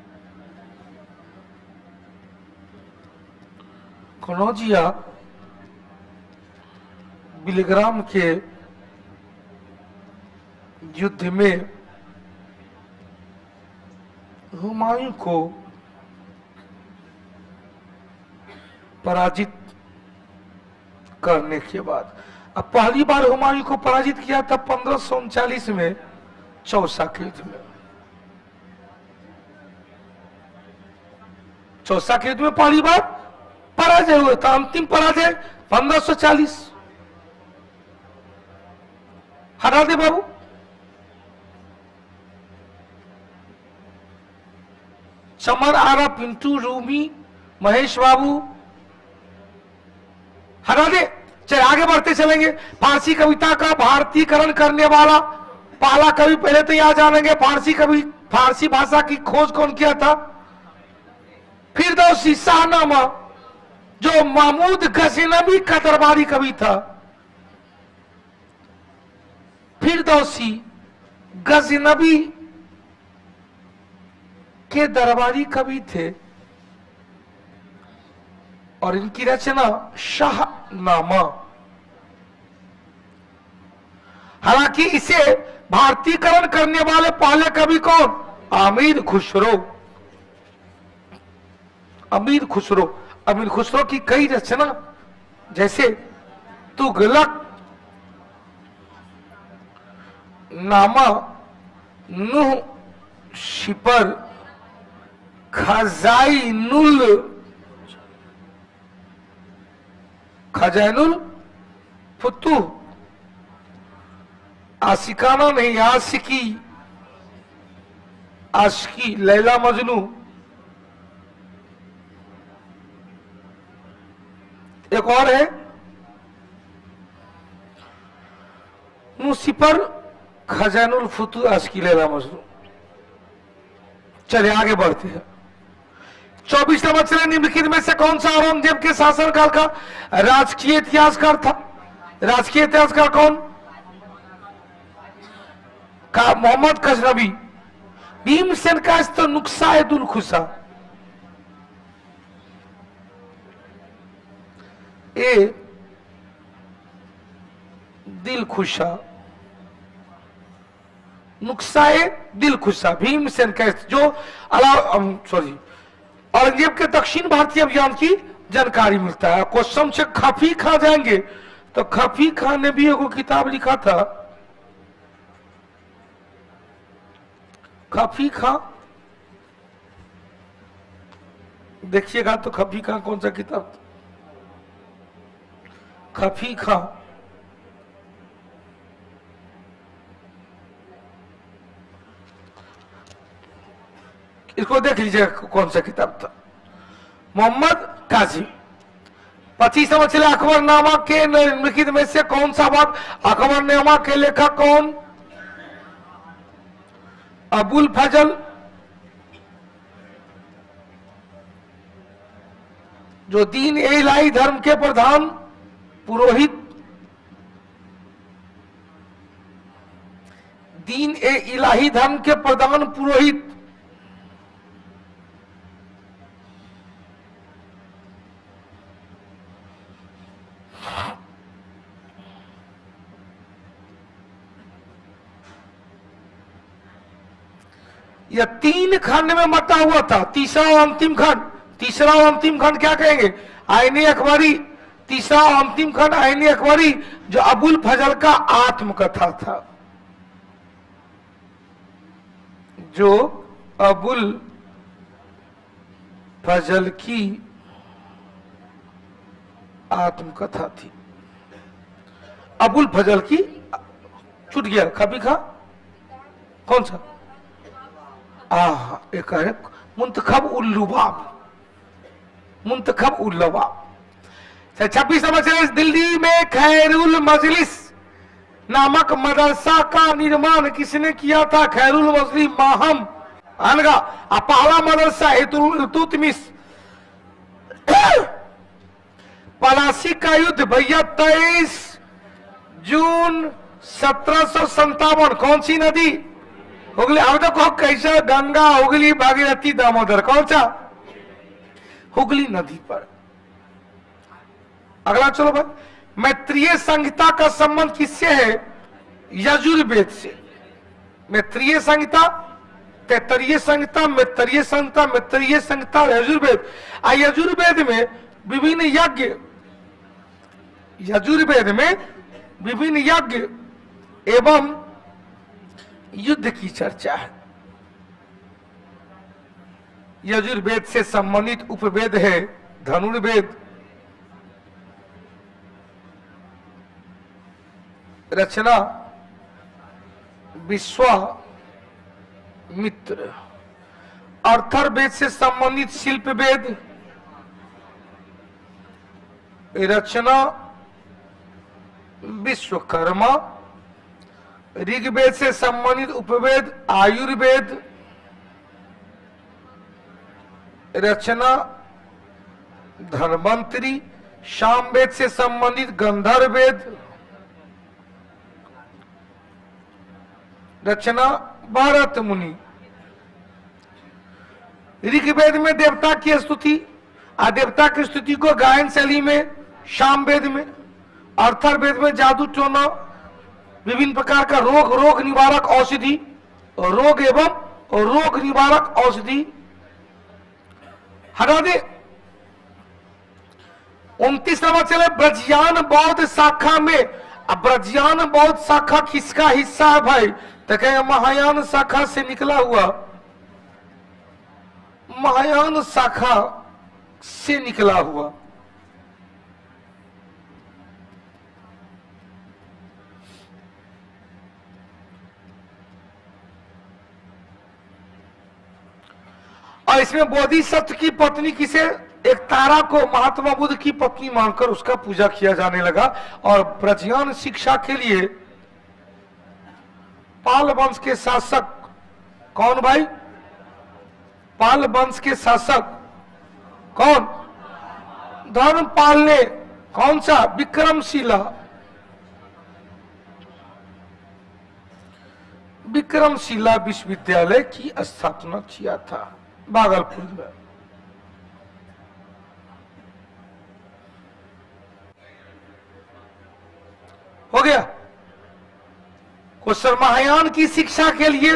Speaker 1: कनौजिया बिलग्राम के युद्ध में हुमायूं को पराजित करने के बाद, अब पहली बार हुमायूं को पराजित किया था 1539 में चौसा के युद्ध में। चौसा के युद्ध में पहली बार पराजय हुआ था। अंतिम पराजय 1540। हटा दे बाबू। चमर आरा, पिंटू, रूमी, महेश बाबू, हटा दे। चलिए आगे बढ़ते चलेंगे। फारसी कविता का भारतीयकरण करने वाला पहला कवि, पहले तो यहां जानेंगे फारसी कवि, फारसी भाषा की खोज कौन किया था? फिरदौसी शाहनामा, जो महमूद गजनवी का दरबारी कवि था, फिरदौसी गजनवी के दरबारी कवि थे और इनकी रचना शाहनामा। हालांकि इसे भारतीयकरण करने वाले पहले कवि कौन? अमीर खुसरो। अमीर खुसरो, अमीर खुसरो की कई रचना जैसे तुगलक नामा, नूह शिपर, खजाइनुल फुतूह, आशिकाना नहीं आशिकी, आशिकी, लैला मजनू, एक और है मुसिपर, खजानुल फुतूह, आशिकी, लैला मजनू। चलिए आगे बढ़ते हैं। 24 नंबर चले, निम्नलिखित में से कौन सा औरंगजेब के शासनकाल का राजकीय इतिहासकार था? राजकीय इतिहासकार कौन? का मोहम्मद गजनवी। भीमसेन का तो नुक्सा-ए-दुल खुसा। ए दिल खुशा, नुक्सा-ए-दिल खुशा। भीमसेन का जो सॉरी औरंगजेब के दक्षिण भारतीय अभियान की जानकारी मिलता है। क्वेश्चन से खफी खां जाएंगे तो खफी खां ने भी एगो किताब लिखा था। खफी खां देखिएगा तो खफी खां कौन सा किताब था? खफी खां इसको देख लीजिए कौन सा किताब था। मोहम्मद काजी। 25 नंबर चले, अकबरनामा के निम्नलिखित में से कौन सा बात? अकबरनामा के लेखक कौन? अबुल फजल, जो दीन ए इलाही धर्म के प्रधान पुरोहित, दीन ए इलाही धर्म के प्रधान पुरोहित यह 3 खंड में बटा हुआ था। तीसरा और अंतिम खंड, तीसरा और अंतिम खंड क्या कहेंगे? आईने अकबरी। तीसरा और अंतिम खंड आईने अकबरी, जो अबुल फजल का आत्मकथा था, जो अबुल फजल की आत्मकथा थी। अबुल फजल की, छूट गया खबी खा कौन सा? एक है मुंतखब उल लुबाब, मुंतखब उल लुबाब। 26 नंबर से, दिल्ली में खैरुल मजलिस नामक मदरसा का निर्माण किसने किया था? खैरुल मजलिस माहम अनगा। पहला मदरसा इल्तुतमिश। पलासी का युद्ध भैया 23 जून 1757, कौन सी नदी? हुगली। अब देखो कैसा, गंगा, हुगली, भागीरथी, दामोदर, कौन सा? हुगली नदी पर। अगला चलो भाई, मैत्रेय संहिता का संबंध किससे है? यजुर्वेद से। मैत्रेय संहिता, तैत्तरीय संहिता, मैत्रेय संहिता, मैत्रेय संहिता, यजुर्वेद। यजुर्वेद में विभिन्न यज्ञ, यजुर्वेद में विभिन्न यज्ञ एवं युद्ध की चर्चा है। यजुर्वेद से संबंधित उपवेद है धनुर्वेद। रचना विश्वामित्र। अर्थर्वेद से संबंधित शिल्पवेद। रचना विश्वकर्मा। ऋग्वेद से संबंधित उपवेद आयुर्वेद। रचना धन्वंतरी, सामवेद से संबंधित गंधर्व वेद, रचना भरत मुनि। ऋग्वेद में देवता की स्तुति, देवता की स्तुति को गायन शैली में सामवेद में, अर्थर्वेद में जादू टोना, विभिन्न प्रकार का रोग निवारक औषधि, रोग एवं रोग निवारक औषधि। हटा दे 29 नंबर चले ब्रजयान बौद्ध शाखा में। अब ब्रजयान बौद्ध शाखा किसका हिस्सा है भाई? तो कहे महायान शाखा से निकला हुआ, महायान शाखा से निकला हुआ। और इसमें बोधिसत्व की पत्नी किसे? एक तारा को महात्मा बुद्ध की पत्नी मानकर उसका पूजा किया जाने लगा। और ब्रजयान शिक्षा के लिए पाल वंश के शासक कौन भाई? पाल वंश के शासक कौन? धर्मपाल ने कौन सा? विक्रमशिला, विक्रमशिला विश्वविद्यालय की स्थापना किया था भागलपुर में। हो गया क्वेश्चन। महायान की शिक्षा के लिए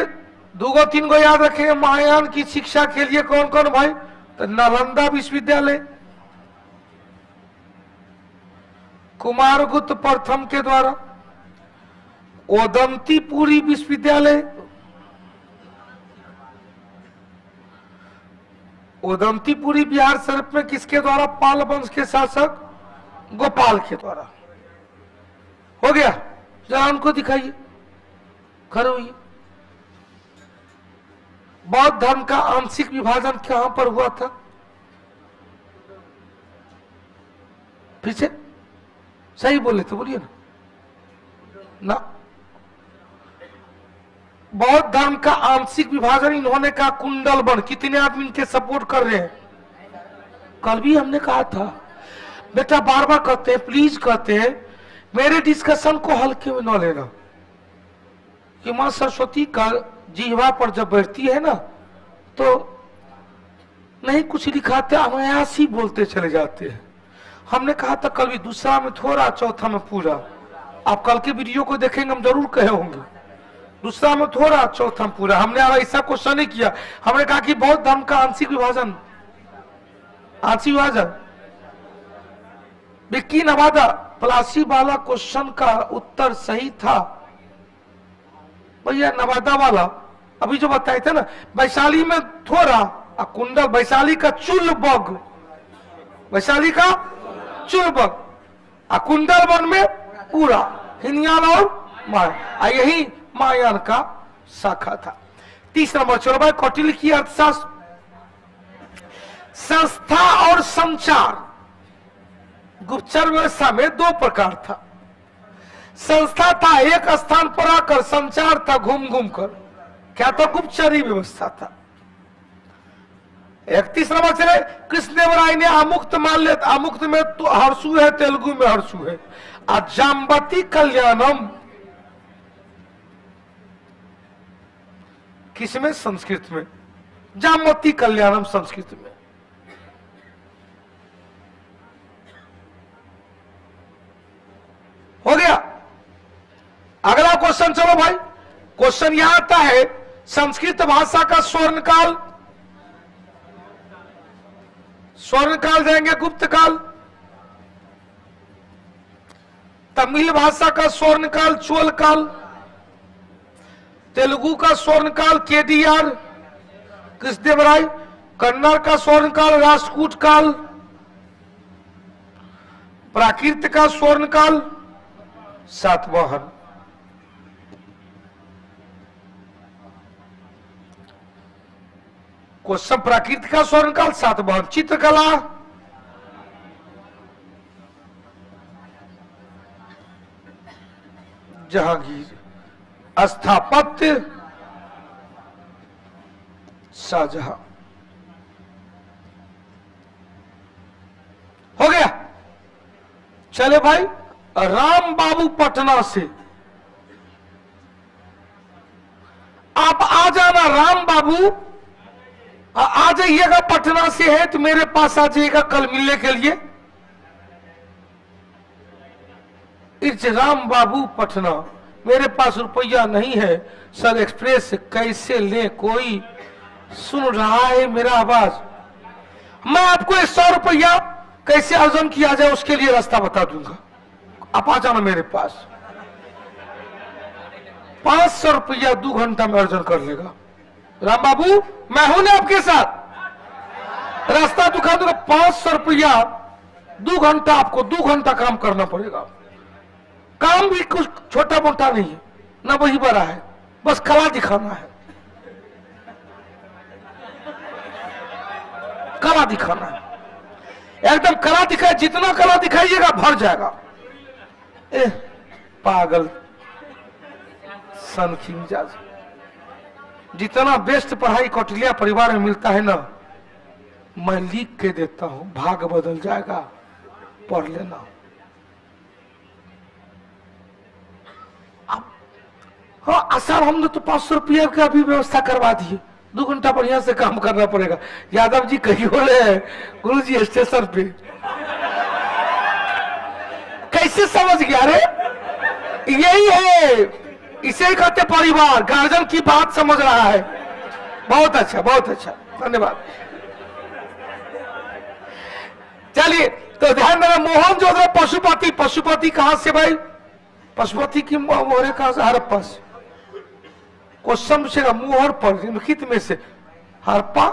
Speaker 1: 2 3 गो याद रखेंगे। महायान की शिक्षा के लिए कौन कौन भाई? तो नालंदा विश्वविद्यालय, कुमारगुप्त प्रथम के द्वारा, ओदंतीपुरी विश्वविद्यालय, ओदंतीपुरी बिहार शरीफ में किसके द्वारा? पाल वंश के शासक गोपाल के द्वारा। हो गया, जरा उनको दिखाइए, करो ये। बौद्ध धर्म का आंशिक विभाजन कहां पर हुआ था? पीछे सही बोले तो बोलिए ना। बौद्ध धर्म का आंशिक विभाजन इन्होंने कहा कुंडल बन। कितने आदमी इनके सपोर्ट कर रहे हैं? कल भी हमने कहा था बेटा, बार बार कहते हैं, प्लीज कहते हैं, मेरे डिस्कशन को हल्के में न लेना। कि मां सरस्वती का जिह्वा पर जब बैठती है ना, तो नहीं कुछ लिखाते, अनायास ही बोलते चले जाते हैं। हमने कहा था कल भी, दूसरा में थोड़ा, चौथा में पूरा। आप कल के वीडियो को देखेंगे, हम जरूर कहे होंगे। दूसरा में थोड़ा, चौथा में पूरा। हमने ऐसा क्वेश्चन नहीं किया। हमने कहा कि बौद्ध धर्म का आंशिक विभाजन, आंशिक विभाजन। विक्की नवादा प्लासी वाला क्वेश्चन का उत्तर सही था भैया। नवादा वाला अभी जो बताए थे ना, वैशाली में थोड़ा, कुंडल, वैशाली का चुलबग, वैशाली का चुलबग, कुंडल वन में पूरा, हिनियाल और माया, यही महायान का शाखा था। 30 नंबर चलो भाई, कौटिल्य की अर्थशास्त्र। संस्था और संचार। गुप्तचर व्यवस्था में 2 प्रकार था। संस्था था एक स्थान पर आकर, संचार था घूम घूम कर। क्या था? गुप्तचरी व्यवस्था था। 31 नंबर चले, कृष्णदेवराय ने अमुक्त मान लिया। अमुक्त में तो हर्षु है, तेलुगु में हर्षु है। जाम्बती कल्याणम किसमें? संस्कृत में। जाम्बती कल्याणम संस्कृत में। हो गया। अगला क्वेश्चन चलो भाई। क्वेश्चन यहां आता है, संस्कृत भाषा का स्वर्ण काल। स्वर्ण काल जाएंगे गुप्त काल। तमिल भाषा का स्वर्ण काल चोल काल। तेलुगु का स्वर्ण काल केडीआर कृष्णदेवराय। कन्नड़ का स्वर्ण काल राष्ट्रकूट काल। प्राकृत का स्वर्ण काल सातवाहन। क्वेश्चन, प्राकृत का स्वर्ण काल सातवाहन। चित्रकला, जहांगीर। स्थापत्य, शाहजहां। चले भाई, राम बाबू पटना से आप आ जाना। राम बाबू आ जाइएगा, पटना से है तो मेरे पास आ जाइएगा कल मिलने के लिए। इस राम बाबू पटना, मेरे पास रुपया नहीं है सर, एक्सप्रेस कैसे ले? कोई सुन रहा है मेरा आवाज? मैं आपको 100 रुपया कैसे अर्जन किया जाए उसके लिए रास्ता बता दूंगा। आप आ जाना मेरे पास। 500 रुपया 2 घंटा में अर्जन कर लेगा। राम बाबू मैं हूं ना आपके साथ, रास्ता दिखा दूंगा। 500 रुपया 2 घंटा, आपको 2 घंटा काम करना पड़ेगा। काम भी कुछ छोटा मोटा नहीं है ना, वही बड़ा है, बस कला दिखाना है। कला दिखाना है, एकदम कला दिखाए। जितना कला दिखाइएगा भर जाएगा। पागल सन की मिजाज। जितना बेस्ट पढ़ाई कौटिल्या परिवार में मिलता है ना, मैं लिख के देता हूं, भाग बदल जाएगा, पढ़ लेना। हाँ आसान, हमने तो 500 रुपया का भी व्यवस्था करवा दिए। 2 घंटा बढ़िया से काम करना पड़ेगा। यादव जी कहीं हो रहे हैं गुरु जी स्टेशन पे। कैसे समझ गया रे? यही है, इसे ही कहते परिवार। गार्जियन की बात समझ रहा है। बहुत अच्छा, बहुत अच्छा, धन्यवाद। चलिए तो ध्यान देना, मोहनजोदड़ो पशुपति। पशुपति कहां से भाई? पशुपति की मोहरे कहां से? हड़प्पा से। क्वेश्चन पूछेगा मोहर पर निम्नलिखित में से हड़प्पा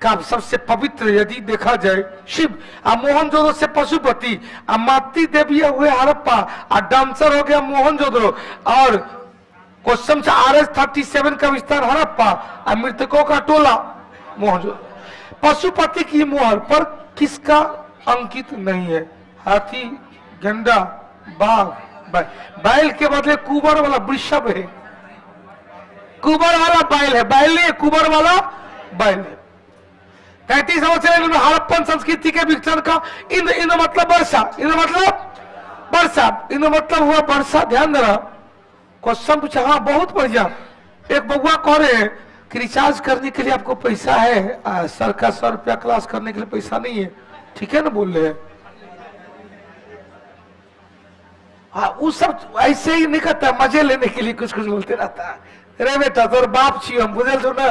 Speaker 1: का सबसे पवित्र यदि देखा जाए शिव, मोहनजोदड़ो से पशुपति, मातृ देवी हुए हड़प्पा, डांसर हो गया मोहनजोदड़ो, और क्वेश्चन से RS-37 का विस्तार हड़प्पा, मृतकों का टोला मोहनजोदड़ो। पशुपति की मोहर पर किसका अंकित नहीं है? हाथी, गंडा, बाघ, बैल के बदले कुबर वाला वृषभ है। कुबर वाला बैल है, बैल नहीं है, कुबर वाला बैल है। 33 संवत्सर में हड़प्पन संस्कृति के विकसन का इंद्र, इंद्र मतलब वर्षा, इंद्र मतलब वर्षा, इंद्र मतलब हुआ वर्षा। ध्यान देना, क्वेश्चन पूछा। हाँ बहुत बढ़िया। एक बउआ कह रहे हैं कि रिचार्ज करने के लिए आपको पैसा है, सर का 100 रुपया क्लास करने के लिए पैसा नहीं है। ठीक है ना बोल रहे हैं? हाँ वो सब ऐसे ही नहीं करता, मजे लेने के लिए कुछ कुछ बोलते रहता है। अरे बेटा तोर बाप छी हम, बुझल छो ना?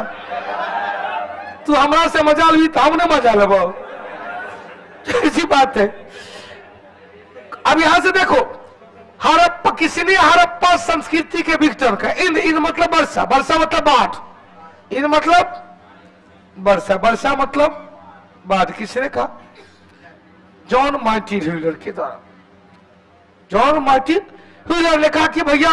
Speaker 1: तू हमारा से मजा ली तो हमने मजा लेबो, ऐसी बात है। अब यहां से देखो, हड़प्पा, किसी ने हड़प्पा संस्कृति के विघटन का इन इन मतलब वर्षा, वर्षा मतलब बाढ़, इन मतलब वर्षा, वर्षा मतलब बाढ़ किसने कहा? जॉन मार्टिन ह्यूलर के द्वारा। जॉन मार्टिन ह्यूलर ने कहा कि भैया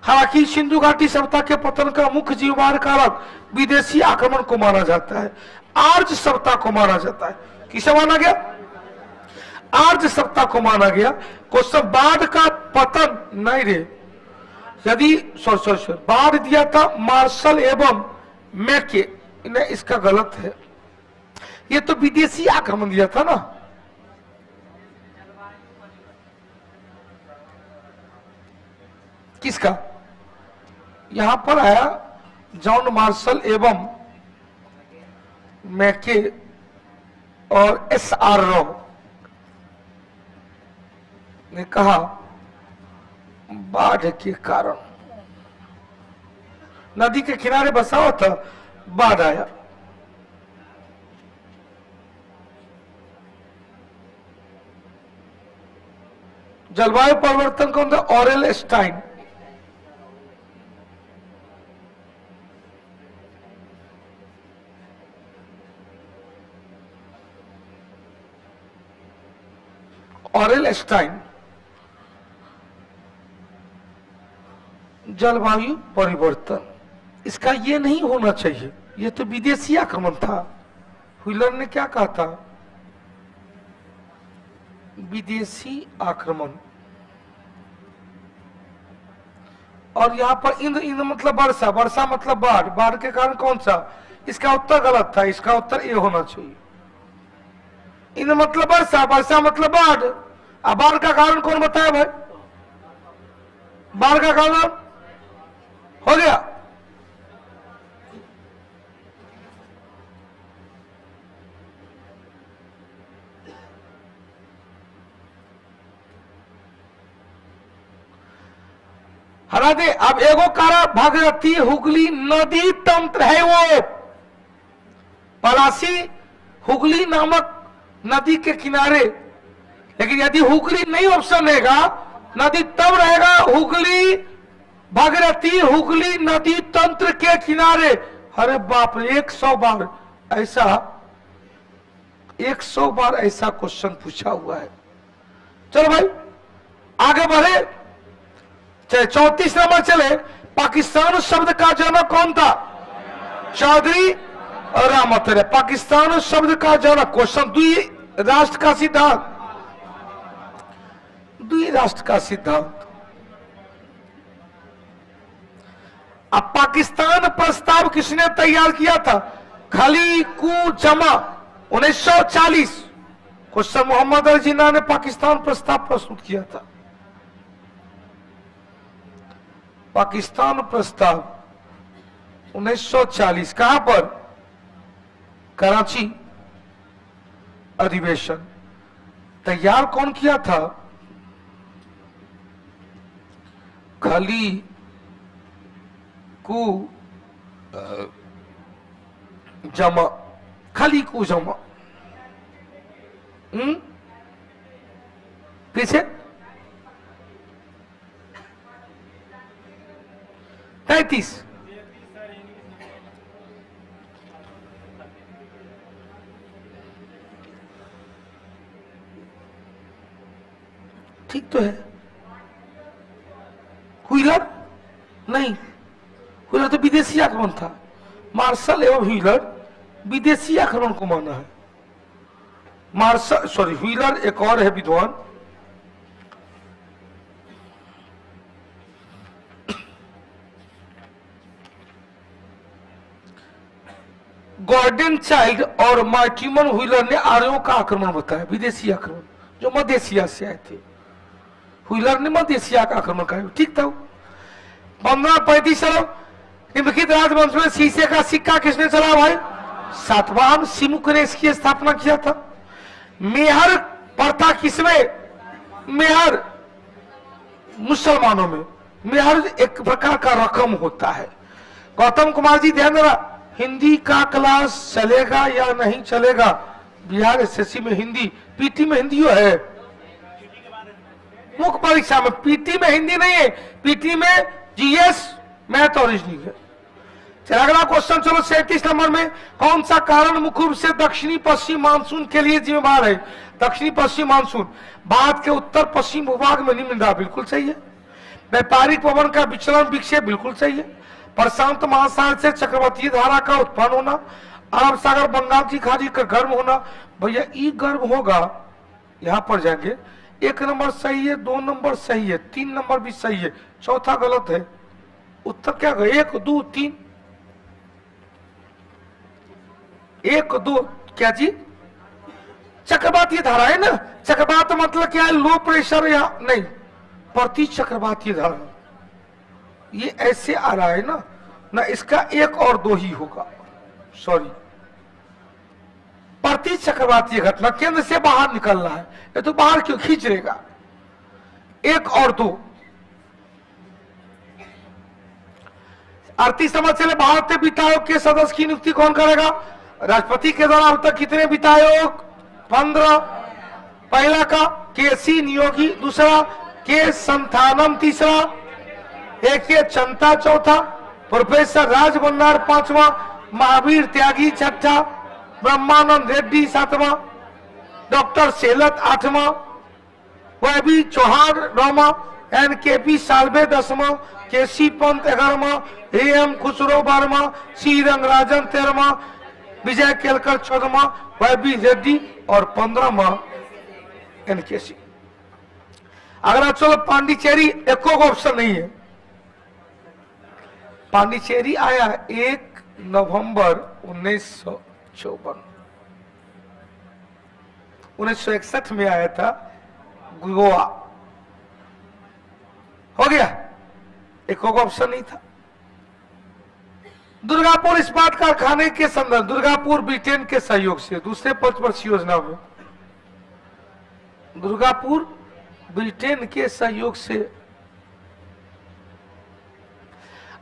Speaker 1: हालांकि सिंधु घाटी सभ्यता के पतन का मुख्य जीवमान कारक विदेशी आक्रमण को माना जाता है, आर्य सभ्यता को माना जाता है। किसे माना गया? आर्य सभ्यता को माना गया। क्वेश्चन, बाढ़ का पतन नहीं रे, यदि सॉरी बाढ़ दिया था मार्शल एवं मैके, इसका गलत है। ये तो विदेशी आक्रमण दिया था ना। किसका? यहां पर आया जॉन मार्शल एवं मैके और SR राव ने कहा बाढ़ के कारण, नदी के किनारे बसा हुआ था, बाढ़ आया। जलवायु परिवर्तन कौन था? Aurel Stein. Aurel Stein. जलवायु परिवर्तन, इसका ये नहीं होना चाहिए, ये तो विदेशी आक्रमण था। ह्यूलर ने क्या कहा था? विदेशी आक्रमण। और यहां पर इंद्र, इंद्र मतलब वर्षा, वर्षा मतलब बाढ़, बाढ़ के कारण कौन सा? इसका उत्तर गलत था, इसका उत्तर ए होना चाहिए। इंद्र मतलब वर्षा, वर्षा मतलब बाढ़, अब बाढ़ का कारण कौन बताया भाई? बाढ़ का कारण हो गया। हरा दे। अब एगो कारण भागीरथी हुगली नदी तंत्र है, वो पलासी हुगली नामक नदी के किनारे। लेकिन यदि हुगली नहीं ऑप्शन रहेगा, नदी तब रहेगा हुगली भागीरथी हुगली नदी तंत्र के किनारे। अरे बाप रे, 100 बार ऐसा 100 बार ऐसा क्वेश्चन पूछा हुआ है। चलो भाई आगे बढ़े, चले 34 नंबर चले। पाकिस्तान शब्द का जनक कौन था? चौधरी और रामत। पाकिस्तान शब्द का जनक क्वेश्चन, द्वि राष्ट्र का सिद्धांत, द्वि राष्ट्र का सिद्धांत। अब पाकिस्तान प्रस्ताव किसने तैयार किया था? खलीकू जमा 1940। क्वेश्चन मोहम्मद अली जिन्ना ने पाकिस्तान प्रस्ताव प्रस्तुत किया था। पाकिस्तान प्रस्ताव 1940 कहां पर? कराची अधिवेशन। तैयार कौन किया था? खली कू जमा, खली कू जमा। पीछे 33। ठीक तो है। व्हीलर नहीं, व्हीलर तो विदेशी आक्रमण था। मार्शल एवं व्हीलर विदेशी आक्रमण को माना है। मार्शल सॉरी व्हीलर एक और है विद्वान, गॉर्डन चाइल्ड और मार्टिमन व्हीलर ने आर्यों का आक्रमण बताया, विदेशी आक्रमण जो मध्य एशिया से आए थे। व्हीलर ने मध्य एशिया का आक्रमण कराया, ठीक था। 1535 निम्नलिखित राजवंश में शीशे का सिक्का किसने चला भाई? सातवाहन सिमुक ने इसकी स्थापना किया था। मेहर प्रथा किसमें? मेहर मुसलमानों में। मेहर एक प्रकार का रकम होता है। गौतम कुमार जी ध्यान देना, हिंदी का क्लास चलेगा या नहीं चलेगा? बिहार एसएससी में हिंदी, पीटी में हिंदी है, मुख्य परीक्षा में पीटी में हिंदी नहीं है, पीटी में जीएस मैथ और रीजनिंग है। चलो अगला क्वेश्चन, चलो 37 नंबर में, कौन सा कारण मुख्य रूप से दक्षिणी पश्चिम मानसून के लिए जिम्मेदार है? दक्षिणी पश्चिम मानसून भारत के उत्तर पश्चिम भूभाग में निम्न रहा, बिल्कुल सही है। व्यापारिक पवन का विचलन विक्षेप, बिल्कुल सही है। प्रशांत महासागर से चक्रवातीय धारा का उत्पन्न होना, अरब सागर बंगाल की खाड़ी का गर्म होना। भैया ई गर्म होगा, यहां पर जाएंगे। 1 नंबर सही है, 2 नंबर सही है, 3 नंबर भी सही है, चौथा गलत है। उत्तर क्या है? 1 2 3। 1 2 क्या जी? चक्रवातीय धारा है ना। चक्रवात मतलब क्या है? लो प्रेशर या नहीं, प्रति चक्रवातीय धारा। ये ऐसे आ रहा है ना, इसका 1 और 2 ही होगा, सॉरी। प्रति चक्रवातीय घटना केंद्र से बाहर निकल रहा है, ये तो बाहर क्यों खींच रहेगा? 1 और 2। 38 नंबर चले, भारतीय वित्त आयोग के सदस्य की नियुक्ति कौन करेगा? राष्ट्रपति के द्वारा अब तक कितने वित्त आयोग? 15। पहला का केसी नियोगी, दूसरा के संथानम, तीसरा के चंता, चौथा प्रोफेसर राज भंडार, 5वां महावीर त्यागी, 6ठा ब्रह्मानंद रेड्डी, 7वां डॉक्टर सेलत, 8वां वह भी Chauhan, 9वां NKP Salve, 10वां KC Pant, 11वां AM Khusro, 12वां सी रंगराजन, 13वां विजय केलकर, 14वां वह भी रेड्डी और 15वां NKC। अगला चलो पांडिचेरी, एको ऑप्शन नहीं है। पांडिचेरी आया 1 नवंबर 1954। 1961 में आया था, गोवा। हो गया, एक ऑप्शन नहीं था। दुर्गापुर इस्पात कारखाने के संदर्भ, दुर्गापुर ब्रिटेन के सहयोग से दूसरे पंचवर्षीय योजना में, दुर्गापुर ब्रिटेन के सहयोग से।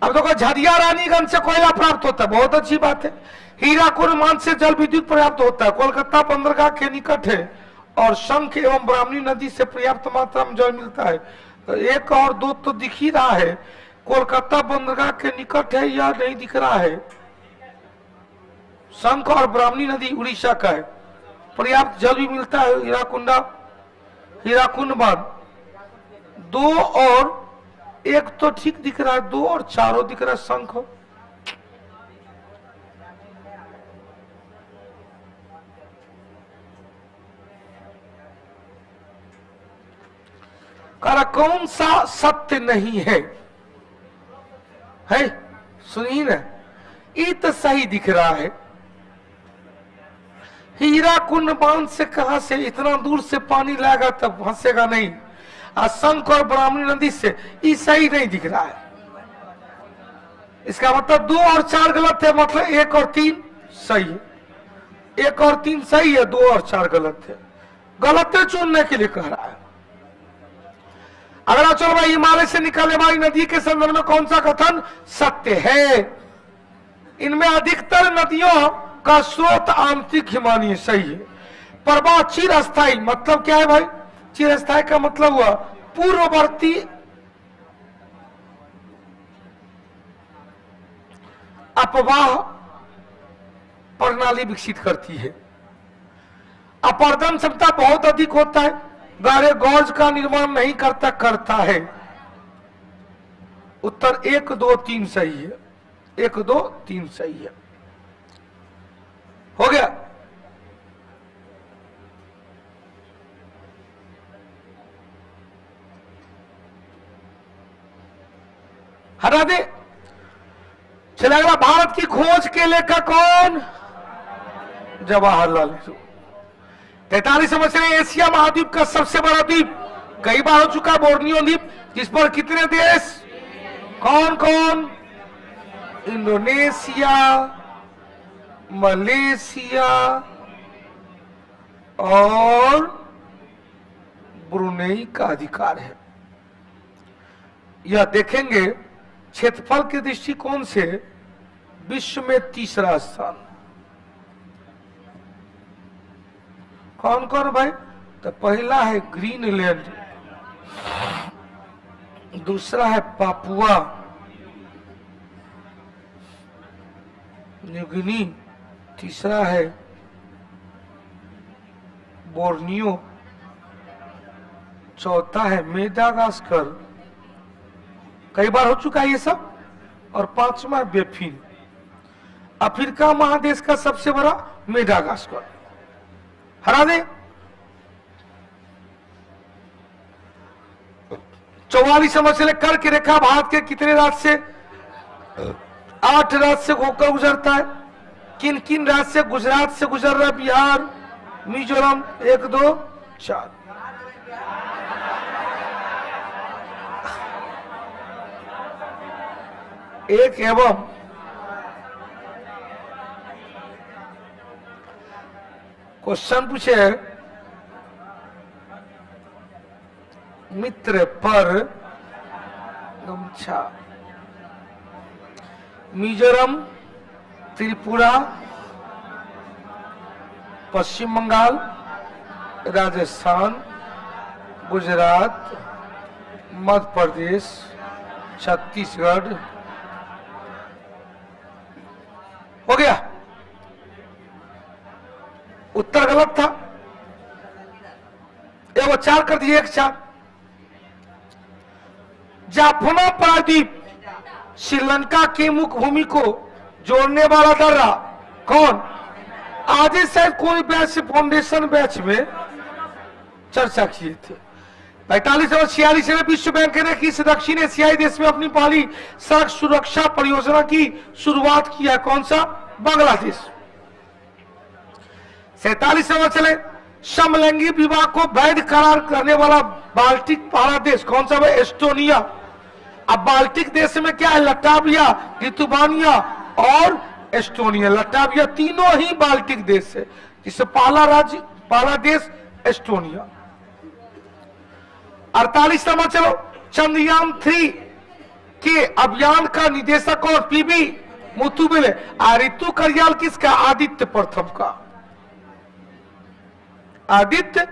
Speaker 1: अब देखो, झरिया रानीगंज से कोयला प्राप्त होता है, बहुत अच्छी बात है। हीराकुंड मान से जल विद्युत प्राप्त होता है, कोलकाता बंदरगाह के निकट है, और शंख एवं ब्राह्मणी नदी से पर्याप्त मात्रा में जल मिलता है। तो एक और दो तो दिख ही रहा है, कोलकाता बंदरगाह के निकट है या नहीं दिख रहा है। शंख और ब्राह्मणी नदी उड़ीसा का है, पर्याप्त जल भी मिलता है। हीराकुंड बांध, 2 और 1 तो ठीक दिख रहा है, 2 और 4 दिख रहा है। शंख कौन सा सत्य नहीं है? सुनिए ना, ये तो सही दिख रहा है। हीराकुंड बांध से कहां से इतना दूर से पानी लाएगा, तब फंसेगा नहीं। शंख और ब्राह्मणी नदी से, ये सही नहीं दिख रहा है। इसका मतलब 2 और 4 गलत है, मतलब 1 और 3 सही है। 1 और 3 सही है, 2 और 4 गलत है। गलत चुनने के लिए कह रहा है। अगला, चलो भाई, हिमालय से निकलने वाली नदी के संदर्भ में कौन सा कथन सत्य है? इनमें अधिकतर नदियों का स्रोत आंतरिक हिमालय, सही है। प्रवाह चिरस्थायी, मतलब क्या है भाई? चिरस्थायी का मतलब हुआ पूर्ववर्ती अपवाह प्रणाली विकसित करती है। अपर्दन क्षमता बहुत अधिक होता है, गहरे गौज का निर्माण नहीं करता है। उत्तर 1, 2, 3 सही है। 1, 2, 3 सही है। हो गया। हटा दे। चला गया। भारत की खोज के लेखक कौन? जवाहरलाल नेहरू। 43 समझ रहे, एशिया महाद्वीप का सबसे बड़ा द्वीप कई बार हो चुका, बोर्नियो द्वीप, जिस पर कितने देश? कौन कौन? इंडोनेशिया, मलेशिया और ब्रुनेई का अधिकार है। यह देखेंगे क्षेत्रफल के दृष्टिकोण से विश्व में 3रा स्थान। कौन कौन भाई? तो पहला है ग्रीनलैंड, दूसरा है पापुआ न्यू गिनी, तीसरा है बोर्नियो, चौथा है मेडागास्कर, कई बार हो चुका है ये सब, और 5वां बेफिन। अफ्रीका महादेश का सबसे बड़ा मेडागास्कर। हरा दे। 44 समझ से कर की रेखा भारत के कितने राज्य से? 8 राज्य से होकर गुजरता है। किन किन राज्य से? गुजरात से गुजर रहा है, बिहार, मिजोरम। 1, 2, 4। एक एवं क्वेश्चन पूछे, मित्र पर गमछा। मिजोरम, त्रिपुरा, पश्चिम बंगाल, राजस्थान, गुजरात, मध्य प्रदेश, छत्तीसगढ़। हो गया। उत्तर गलत था, ये वो 4 कर दिए, 1, 4। जाफना प्रायद्वीप श्रीलंका की मुख्य भूमि को जोड़ने वाला दर्रा कौन? आज ही शायद कोई बैच फाउंडेशन बैच में चर्चा किए थे। 45 और 46 में विश्व बैंक ने किस दक्षिण एशियाई देश में अपनी पहली सड़क सुरक्षा परियोजना की शुरुआत किया? कौन सा? बांग्लादेश। 47 में चले, समलैंगिक विवाह को वैध करार करने वाला बाल्टिक पहला देश कौन सा है? एस्टोनिया। अब बाल्टिक देश में क्या है? लटाविया, लिथुआनिया और एस्टोनिया। लटाविया तीनों ही बाल्टिक देश है, जिससे पहला देश एस्टोनिया। 48 नंबर चलो, चंद्रयान 3 के अभियान का निदेशक और पीबी मुथुबेले। ऋतु करियाल किसका? आदित्य प्रथम का। आदित्य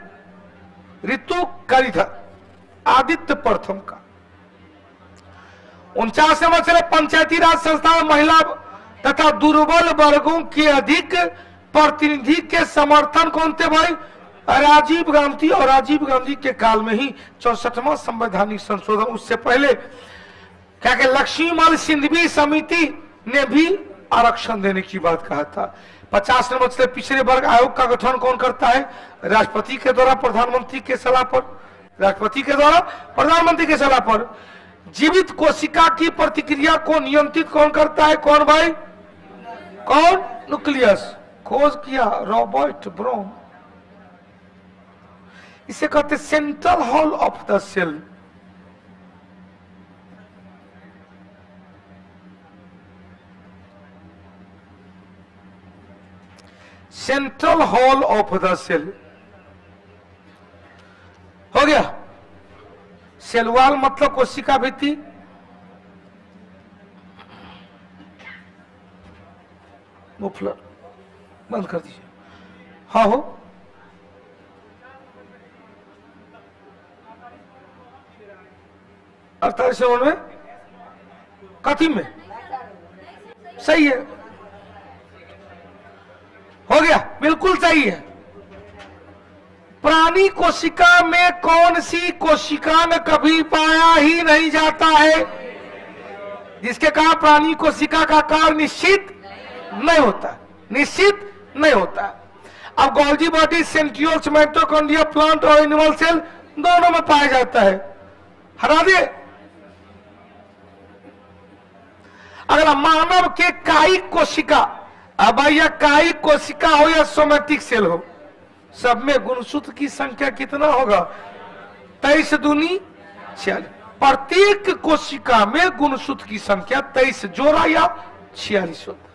Speaker 1: ऋतु करिधर आदित्य प्रथम का। 49 नंबर चले, पंचायती राज संस्था महिला तथा दुर्बल वर्गों के अधिक प्रतिनिधि के समर्थन कौन थे भाई? राजीव गांधी। और राजीव गांधी के काल में ही 64वां संवैधानिक संशोधन। उससे पहले क्या कि लक्ष्मीमल सिंधवी समिति ने भी आरक्षण देने की बात कहा था। 50 नंबर से पिछड़े वर्ग आयोग का गठन कौन करता है? राष्ट्रपति के द्वारा प्रधानमंत्री के सलाह पर। राष्ट्रपति के द्वारा प्रधानमंत्री के सलाह पर। जीवित कोशिका की प्रतिक्रिया को नियंत्रित कौन करता है? कौन भाई? कौन? न्यूक्लियस। खोज किया रॉबर्ट ब्राउन। इसे कहते central hall of the cell. Central hall of the cell हो गया। सेल वॉल मतलब कोशिका भित्ति। मुफलर बंद कर दीजिए। हाँ हो, अड़तालीस में कथी में सही है, हो गया, बिल्कुल सही है। प्राणी कोशिका में कौन सी कोशिका में कभी पाया ही नहीं जाता है? जिसके कारण प्राणी कोशिका का आकार निश्चित नहीं होता, निश्चित नहीं होता। अब Golgi body, centrioles, mitochondria, plant और एनिमल सेल दोनों में पाया जाता है। हटा दे। अगला, मानव के कायिक कोशिका। अब भैया कायिक कोशिका हो या सोमेटिक सेल हो, सब में गुणसूत्र की संख्या कितना होगा? 23 दूनी 46। प्रत्येक कोशिका में गुणसूत्र की संख्या 23 जोड़ा या 46 होता।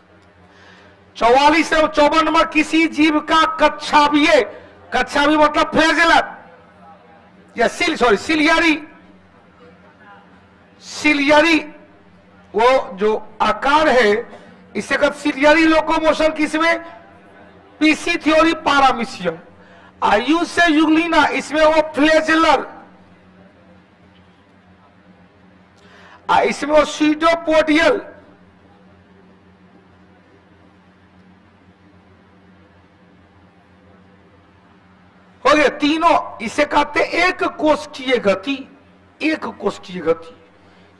Speaker 1: 44 और 54 नंबर, किसी जीव का कच्छावीय, कच्छावी मतलब फ्लैजेलर या सिलियरी, सिलियरी वो जो आकार है इसे कहते सिलियरी लोकोमोशन। किसमें? पीसी थ्योरी पारामीशियम। आयु से युगलिना, इसमें वो फ्लैजेलर, इसमें वो सीडोपोडियल, हो गया तीनों। इसे कहते एक कोशिकीय गति, एक कोशिकीय गति,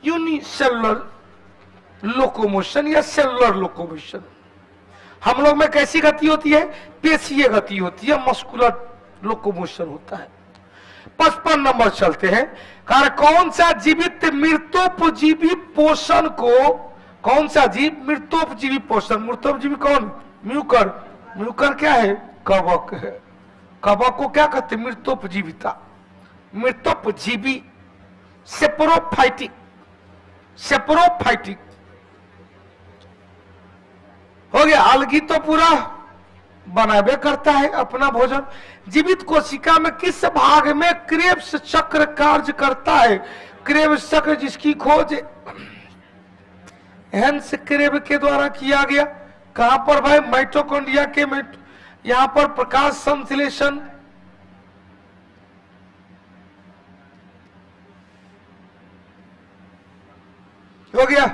Speaker 1: यूनिसेलुलर लोकोमोशन या सेलुलर लोकोमोशन। हम लोग में कैसी गति होती है? पेशीय गति होती है, मस्कुलर लोकोमोशन होता है। 55 नंबर चलते हैं। कारण कौन सा जीवित मृतोपजीवी पोषण को, कौन सा जीव मृतोपजीवी पोषण? मृतोपजीवी कौन? म्यूकर। म्यूकर क्या है? कवक है। कवक को क्या कहते? मृतोपजीविता, मृतोपजीवी, सेप्रोफाइटिक, सेप्रोफाइटिक हो गया। अलगी तो पूरा बनावे करता है अपना भोजन। जीवित कोशिका में किस भाग में क्रेब्स चक्र कार्य करता है? क्रेब्स चक्र जिसकी खोज हेंस क्रेब के द्वारा किया गया। कहां पर भाई? माइटोकॉन्ड्रिया के यहां पर प्रकाश संश्लेषण, हो गया।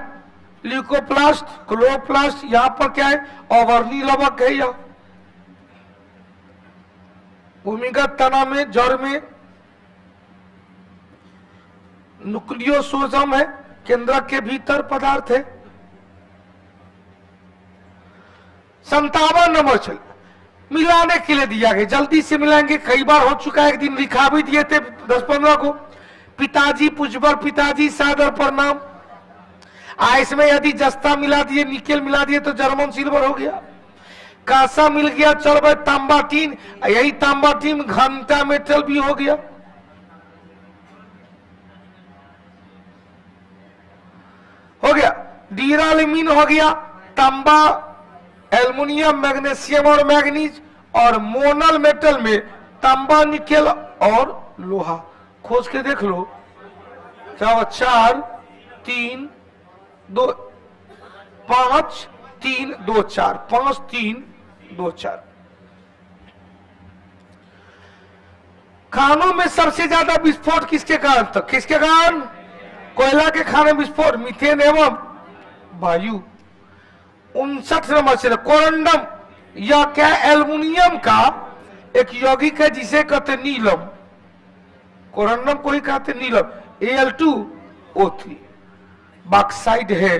Speaker 1: ल्यूकोप्लास्ट, क्लोरोप्लास्ट, यहां पर क्या है? अवर्णी लवक है। या भूमिगत तना में, जड़ में न्यूक्लियोसोजम है, केंद्रक के भीतर पदार्थ है। 57 नंबर चल, मिलाने के लिए दिया गया, जल्दी से मिलाएंगे, कई बार हो चुका है, एक दिन लिखा भी दिए थे 10-15 को। पिताजी पुष्पर, पिताजी सादर प्रणाम। इसमें यदि जस्ता मिला दिए, निकेल मिला दिए तो जर्मन सिल्वर हो गया। कांसा मिल गया, चल भाई तांबा टीन, यही तांबा टीन घंटा मेटल भी हो गया। हो गया ड्यूराल्यूमिन हो गया, तांबा, एल्युमिनियम, मैग्नीशियम और मैग्नीज, और मोनल मेटल में तांबा, निकेल और लोहा। खोज के देख लो क्या हुआ, 4 3 2 5 3 2 4, 5 3 2 4। खानों में सबसे ज्यादा विस्फोट किसके कारण था? किसके कारण? कोयला के खाने विस्फोट, मीथेन एवं वायु। 59 नंबर से कोरंडम, यह क्या एल्युमिनियम का एक यौगिक है जिसे कहते नीलम। कोरंडम को ही कहते नीलम। Al2O3। बॉक्साइड है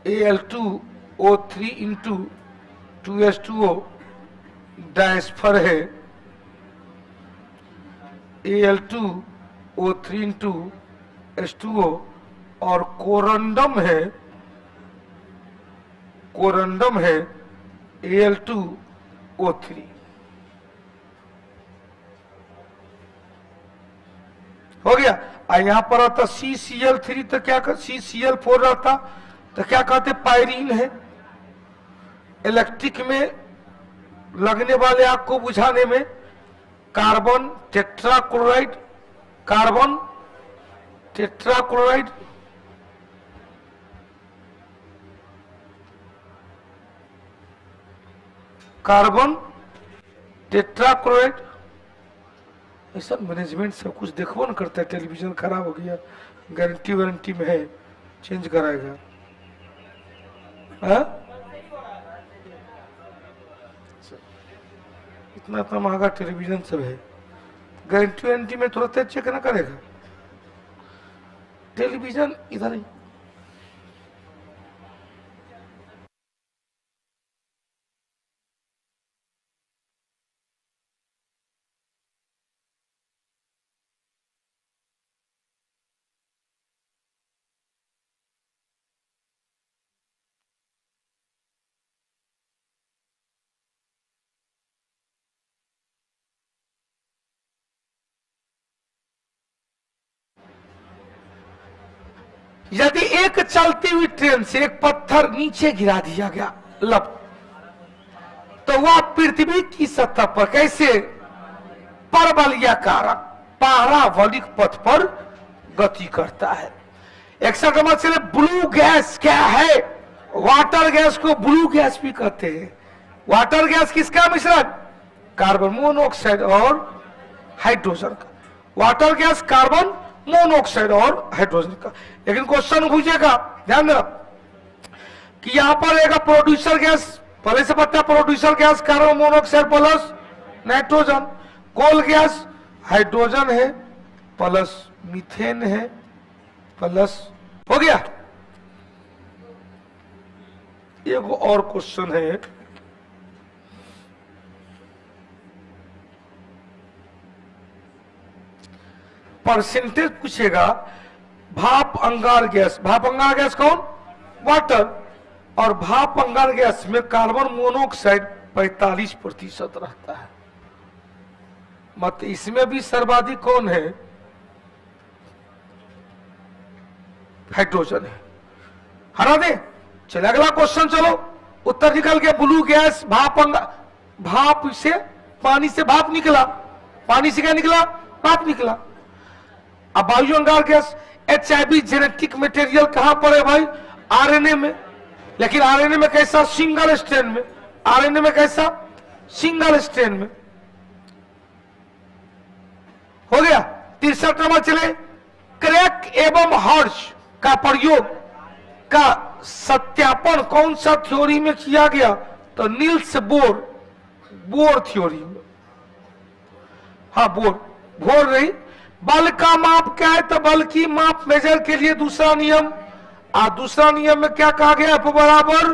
Speaker 1: Al2O3 इंटू 2H2O, डायस्फर है Al2O3 इंटू H2O, और कोरंडम है Al2O3। हो गया। यहां पर आता CCl3, तो क्या कर, CCl4 रहता तो क्या कहते, पायरीन है। इलेक्ट्रिक में लगने वाले आग को बुझाने में carbon tetrachloride, carbon tetrachloride, carbon tetrachloride. ऐसा मैनेजमेंट सब कुछ देखो न करता है। टेलीविजन खराब हो गया, गारंटी वारंटी में है, चेंज कराएगा। इतना इतना महंगा टेलीविजन सब है, गारंटी वारंटी में तुरंत चेक ना करेगा। टेलीविजन इधर ही। यदि एक चलती हुई ट्रेन से एक पत्थर नीचे गिरा दिया गया लब, तो वह पृथ्वी की सतह पर कैसे परवलयाकार पारावलिक पथ पर गति करता है। 61 नंबर से ब्लू गैस क्या है? वाटर गैस को ब्लू गैस भी कहते हैं। वाटर गैस किसका मिश्रण? कार्बन मोनोऑक्साइड और हाइड्रोजन का। वाटर गैस कार्बन मोनोऑक्साइड और हाइड्रोजन का। लेकिन क्वेश्चन पूछेगा, ध्यान देना कि यहां पर एक प्रोड्यूसर गैस, पहले से पता, producer gas carbon monoxide plus nitrogen, coal gas hydrogen है प्लस मीथेन है प्लस। हो गया। एक और क्वेश्चन है, परसेंटेज पूछेगा। भाप अंगार गैस, भाप अंगार गैस कौन? वाटर। और भाप अंगार गैस में कार्बन मोनोऑक्साइड 45% रहता है। मत इसमें भी सर्वाधिक कौन है? हाइड्रोजन है। हरा दे। चले अगला क्वेश्चन, चलो उत्तर निकल के ब्लू गैस, भाप अंगार, भाप से पानी से भाप निकला, पानी से क्या निकला? भाप निकला। अब वायु अंगार गैस, HIV जेनेटिक मटेरियल कहां पर है भाई? आरएनए में। लेकिन आरएनए में कैसा? सिंगल स्ट्रैंड में। आरएनए में कैसा? सिंगल स्ट्रैंड में। हो गया। 63 नंबर चले, क्रैक एवं हर्ज का प्रयोग का सत्यापन कौन सा थ्योरी में किया गया? तो नील्स बोर, बोर थ्योरी में। हाँ बोर, बोर नहीं। बल का माप क्या है? तो बल की माप मेजर के लिए दूसरा नियम, दूसरा नियम में क्या कहा गया? F बराबर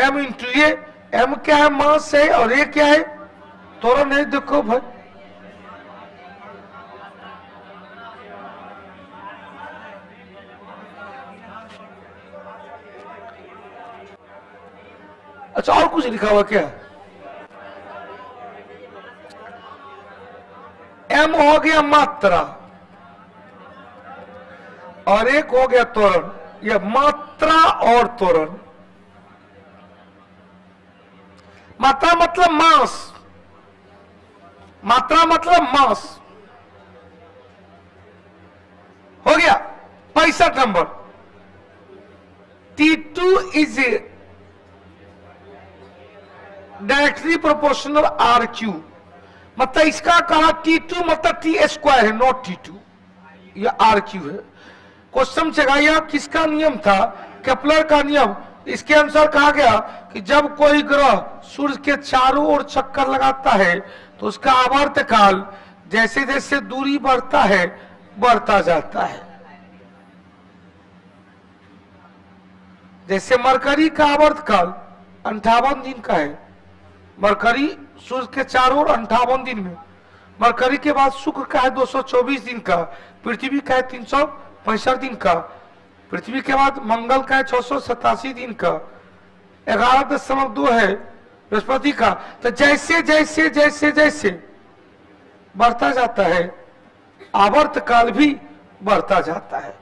Speaker 1: m इंटू ए। m क्या है? मास है। और ए क्या है? थोड़ा नहीं देखो भाई, अच्छा और कुछ लिखा हुआ क्या? एम हो गया मात्रा और एक हो गया त्वरण। ये मात्रा और त्वरण। मात्रा मतलब मास, मात्रा मतलब मास। हो गया 65 number. T2 is directly proportional RQ। मतलब इसका कहा T2 मतलब T स्क्वायर है, नॉट T2, यह RQ है। क्वेश्चन चेगाया किसका नियम था? केपलर का नियम। इसके अनुसार कहा गया कि जब कोई ग्रह सूर्य के चारों ओर चक्कर लगाता है तो उसका आवर्त काल जैसे जैसे दूरी बढ़ता है बढ़ता जाता है। जैसे मरकरी का आवर्त काल 58 दिन का है। मरकरी सूर्य के चारों ओर 58 दिन में। मरकरी के बाद शुक्र का है 224 दिन का। पृथ्वी का है 365 दिन का। पृथ्वी के बाद मंगल का है 687 दिन का। 11.2 है बृहस्पति का। तो जैसे जैसे जैसे जैसे बढ़ता जाता है आवर्त काल भी बढ़ता जाता है।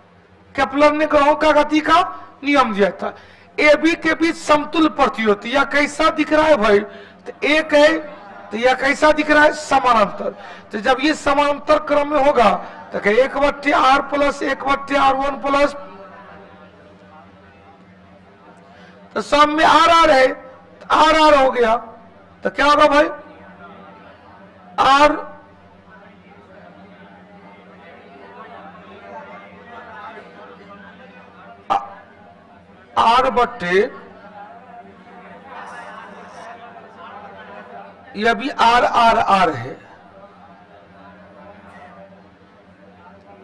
Speaker 1: केपलर ने ग्रहों का गति का नियम दिया था। ए बी के बीच समतुल्य प्रति होती। या कैसा दिख रहा है भाई? तो एक है तो यह कैसा दिख रहा है? समानांतर। तो जब ये समानांतर क्रम में होगा तो 1/r प्लस 1/r1 प्लस, तो सब में आर आर है तो आर आर हो गया। तो क्या होगा भाई? आर आर बट्टे यह भी आर आर आर है।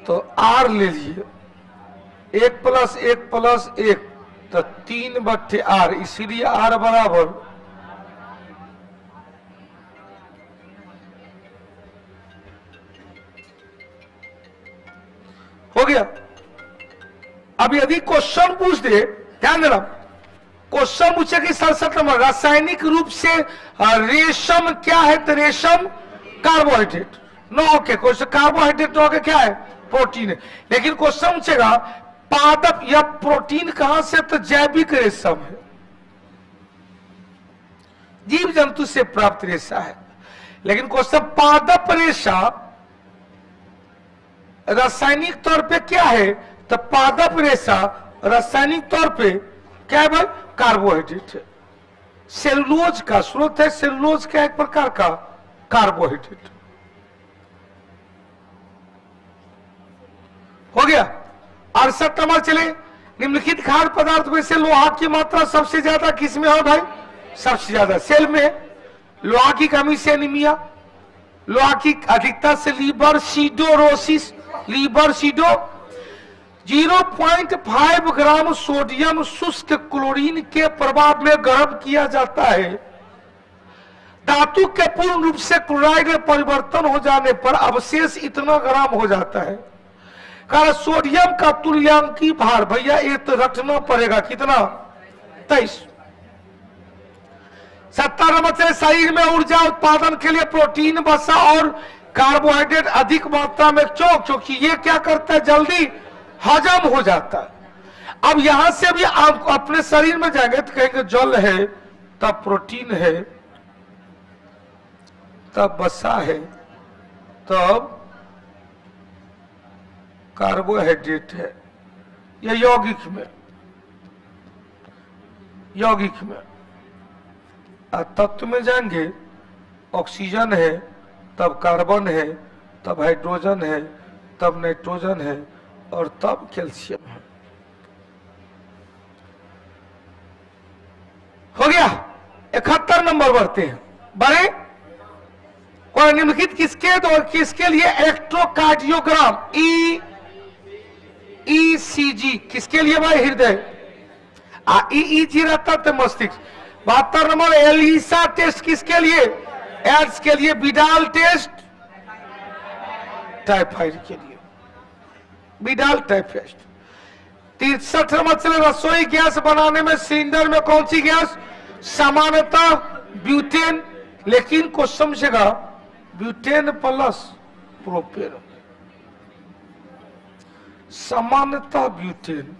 Speaker 1: तो आर ले लिए 1 प्लस 1 प्लस 1 तो 3/r, इसीलिए r बराबर हो गया। अब यदि क्वेश्चन पूछ दे, ध्यान देना, क्वेश्चन पूछे कि 67 नंबर रासायनिक रूप से रेशम क्या है? तो रेशम carbohydrate. No okay, question carbohydrate no okay, क्या है? प्रोटीन है। लेकिन क्वेश्चन पूछेगा पादप या प्रोटीन कहां से? तो जैविक रेशम है, जीव जंतु से प्राप्त रेशा है। लेकिन क्वेश्चन पादप रेशा रासायनिक तौर पे क्या है? तो पादप रेशा रासायनिक तौर पे क्या है भाई? कार्बोहाइड्रेट है। सेलुलोज का स्रोत है। सेलुलोज का एक प्रकार का कार्बोहाइड्रेट। हो गया। 68 नंबर चले। निम्नलिखित खाद्य पदार्थ में से लोहा की मात्रा सबसे ज्यादा किसमें हो भाई? सबसे ज्यादा सेल में है। लोहा की कमी से एनीमिया, लोहा की अधिकता से लीवर सीडोरोसिस, लीवर सीडो। 0.5 ग्राम सोडियम शुष्क क्लोरीन के प्रभाव में गर्म किया जाता है। धातु के पूर्ण रूप से क्लोराइड में परिवर्तन हो जाने पर अवशेष इतना ग्राम हो जाता है। कारण सोडियम का तुल्यांकी भार भैया ये तो रखना पड़ेगा कितना? 23। 70 नंबर से शरीर में ऊर्जा उत्पादन के लिए प्रोटीन, वसा और कार्बोहाइड्रेट अधिक मात्रा में क्योंकि ये क्या करता है? जल्दी हजम हो जाता है। अब यहां से भी आप अपने शरीर में जाएंगे तो कहेंगे जल है, तब प्रोटीन है, तब वसा है, तब कार्बोहाइड्रेट है। यह यौगिक में तत्व में जाएंगे ऑक्सीजन है, तब कार्बन है, तब हाइड्रोजन है, तब नाइट्रोजन है और तब कैल्शियम है। हो गया। 71 नंबर बढ़ते हैं। बड़े और निम्नलिखित किसके लिए इलेक्ट्रोकार्डियोग्राम ईसीजी किसके लिए भाई? हृदय। ईईजी रहता तो मस्तिष्क। 72 नंबर एलिसा टेस्ट किसके लिए? एड्स के लिए। विडाल टेस्ट टाइफाइड के लिए, विडाल टाइफाइड। 63 नंबर चले रसोई गैस बनाने में सिलेंडर में कौन सी गैस? सामान्यतः ब्यूटेन, लेकिन क्वेश्चन पूछेगा ब्यूटेन प्लस प्रोपेन, सामान्यतः ब्यूटेन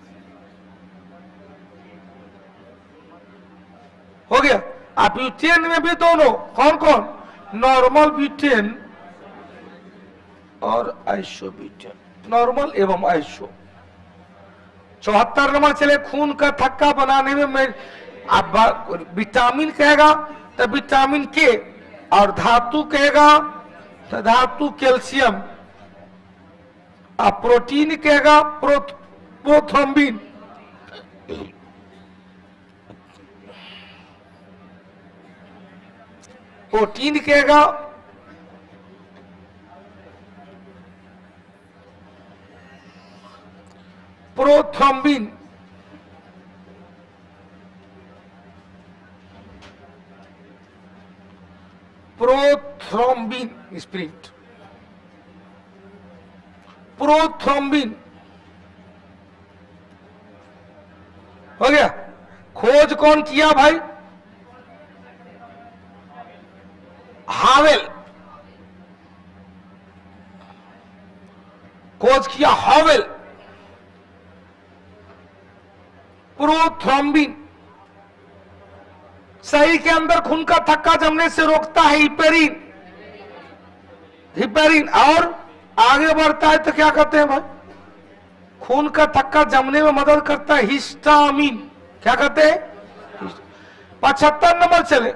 Speaker 1: हो गया। अब ब्यूटेन में भी दोनों कौन कौन, नॉर्मल ब्यूटेन और आइसो ब्यूटेन, नॉर्मल एवं आइसो। 74 नंबर चले, खून का थक्का बनाने में मैं अब विटामिन कहेगा तो विटामिन के, और धातु कहेगा तो धातु कैल्शियम, और प्रोटीन कहेगा प्रोथ्रोम्बिन, प्रोटीन कहेगा प्रोथ्रोम्बिन, प्रोथ्रोम्बिन स्प्रिंट, प्रोथ्रोम्बिन हो गया। खोज कौन किया भाई, हावेल, खोज किया हावेल। प्रोथ्रोम्बिन शरीर के अंदर खून का थक्का जमने से रोकता है हिपेरिन, हिपेरिन, और आगे बढ़ता है तो क्या कहते हैं भाई, खून का थक्का जमने में मदद करता है हिस्टामिन, क्या कहते हैं। 75 नंबर चले,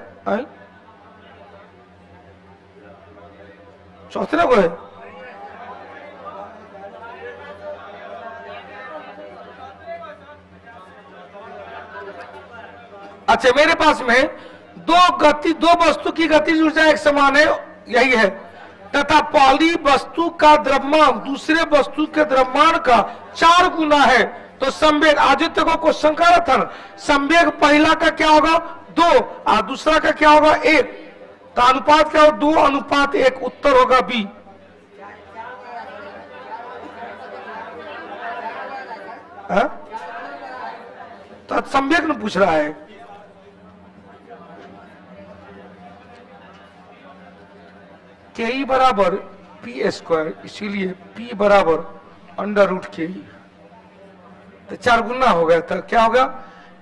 Speaker 1: चौथे नंबर है, अच्छा मेरे पास में दो वस्तु की गतिज ऊर्जा एक समान है, यही है, तथा पहली वस्तु का द्रव्यमान दूसरे वस्तु के द्रव्यमान का 4 गुना है तो संवेग, आदित्य को क्वेश्चन का था ना, संवेग पहला का क्या होगा 2 और दूसरा का क्या होगा 1, तो अनुपात क्या होगा 2:1, उत्तर होगा बी। तो संवेग में पूछ रहा है, के बराबर पी स्क्वायर, इसीलिए पी बराबर √के, तो 4 गुना हो गया, तो क्या होगा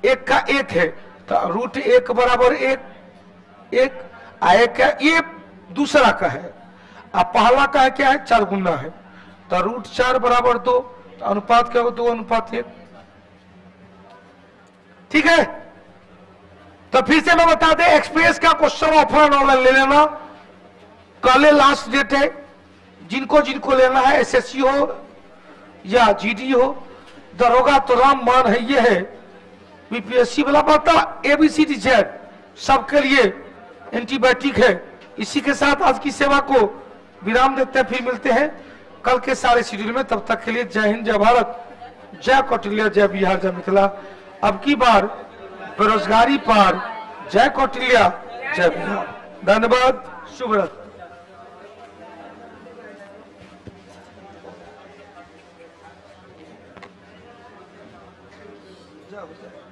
Speaker 1: 1 का 1 है तो √1 बराबर 1, 1 का ये दूसरा का है, अब पहला का है क्या है 4 गुना है, तो √4 बराबर 2, तो अनुपात क्या होगा 2:1। ठीक है, तो फिर से मैं बता दें, एक्सप्रेस का क्वेश्चन ऑफर ऑनलाइन ले लेना, कल लास्ट डेट है, जिनको जिनको लेना है, एसएससी हो या जीडी हो, दरोगा तो राम मान है, ये है बीपीएससी वाला पता, एबीसीडी जेड सबके लिए एंटीबायोटिक है। इसी के साथ आज की सेवा को विराम देते हैं, फिर मिलते हैं कल के सारे शेड्यूल में, तब तक के लिए जय हिंद, जय भारत, जय कौटिल्य, जय बिहार, जय मिथिला। अब की बार बेरोजगारी पार, जय कौटिल्य, जय बिहार। धन्यवाद, शुभ रात्रि। जाओ जाओ।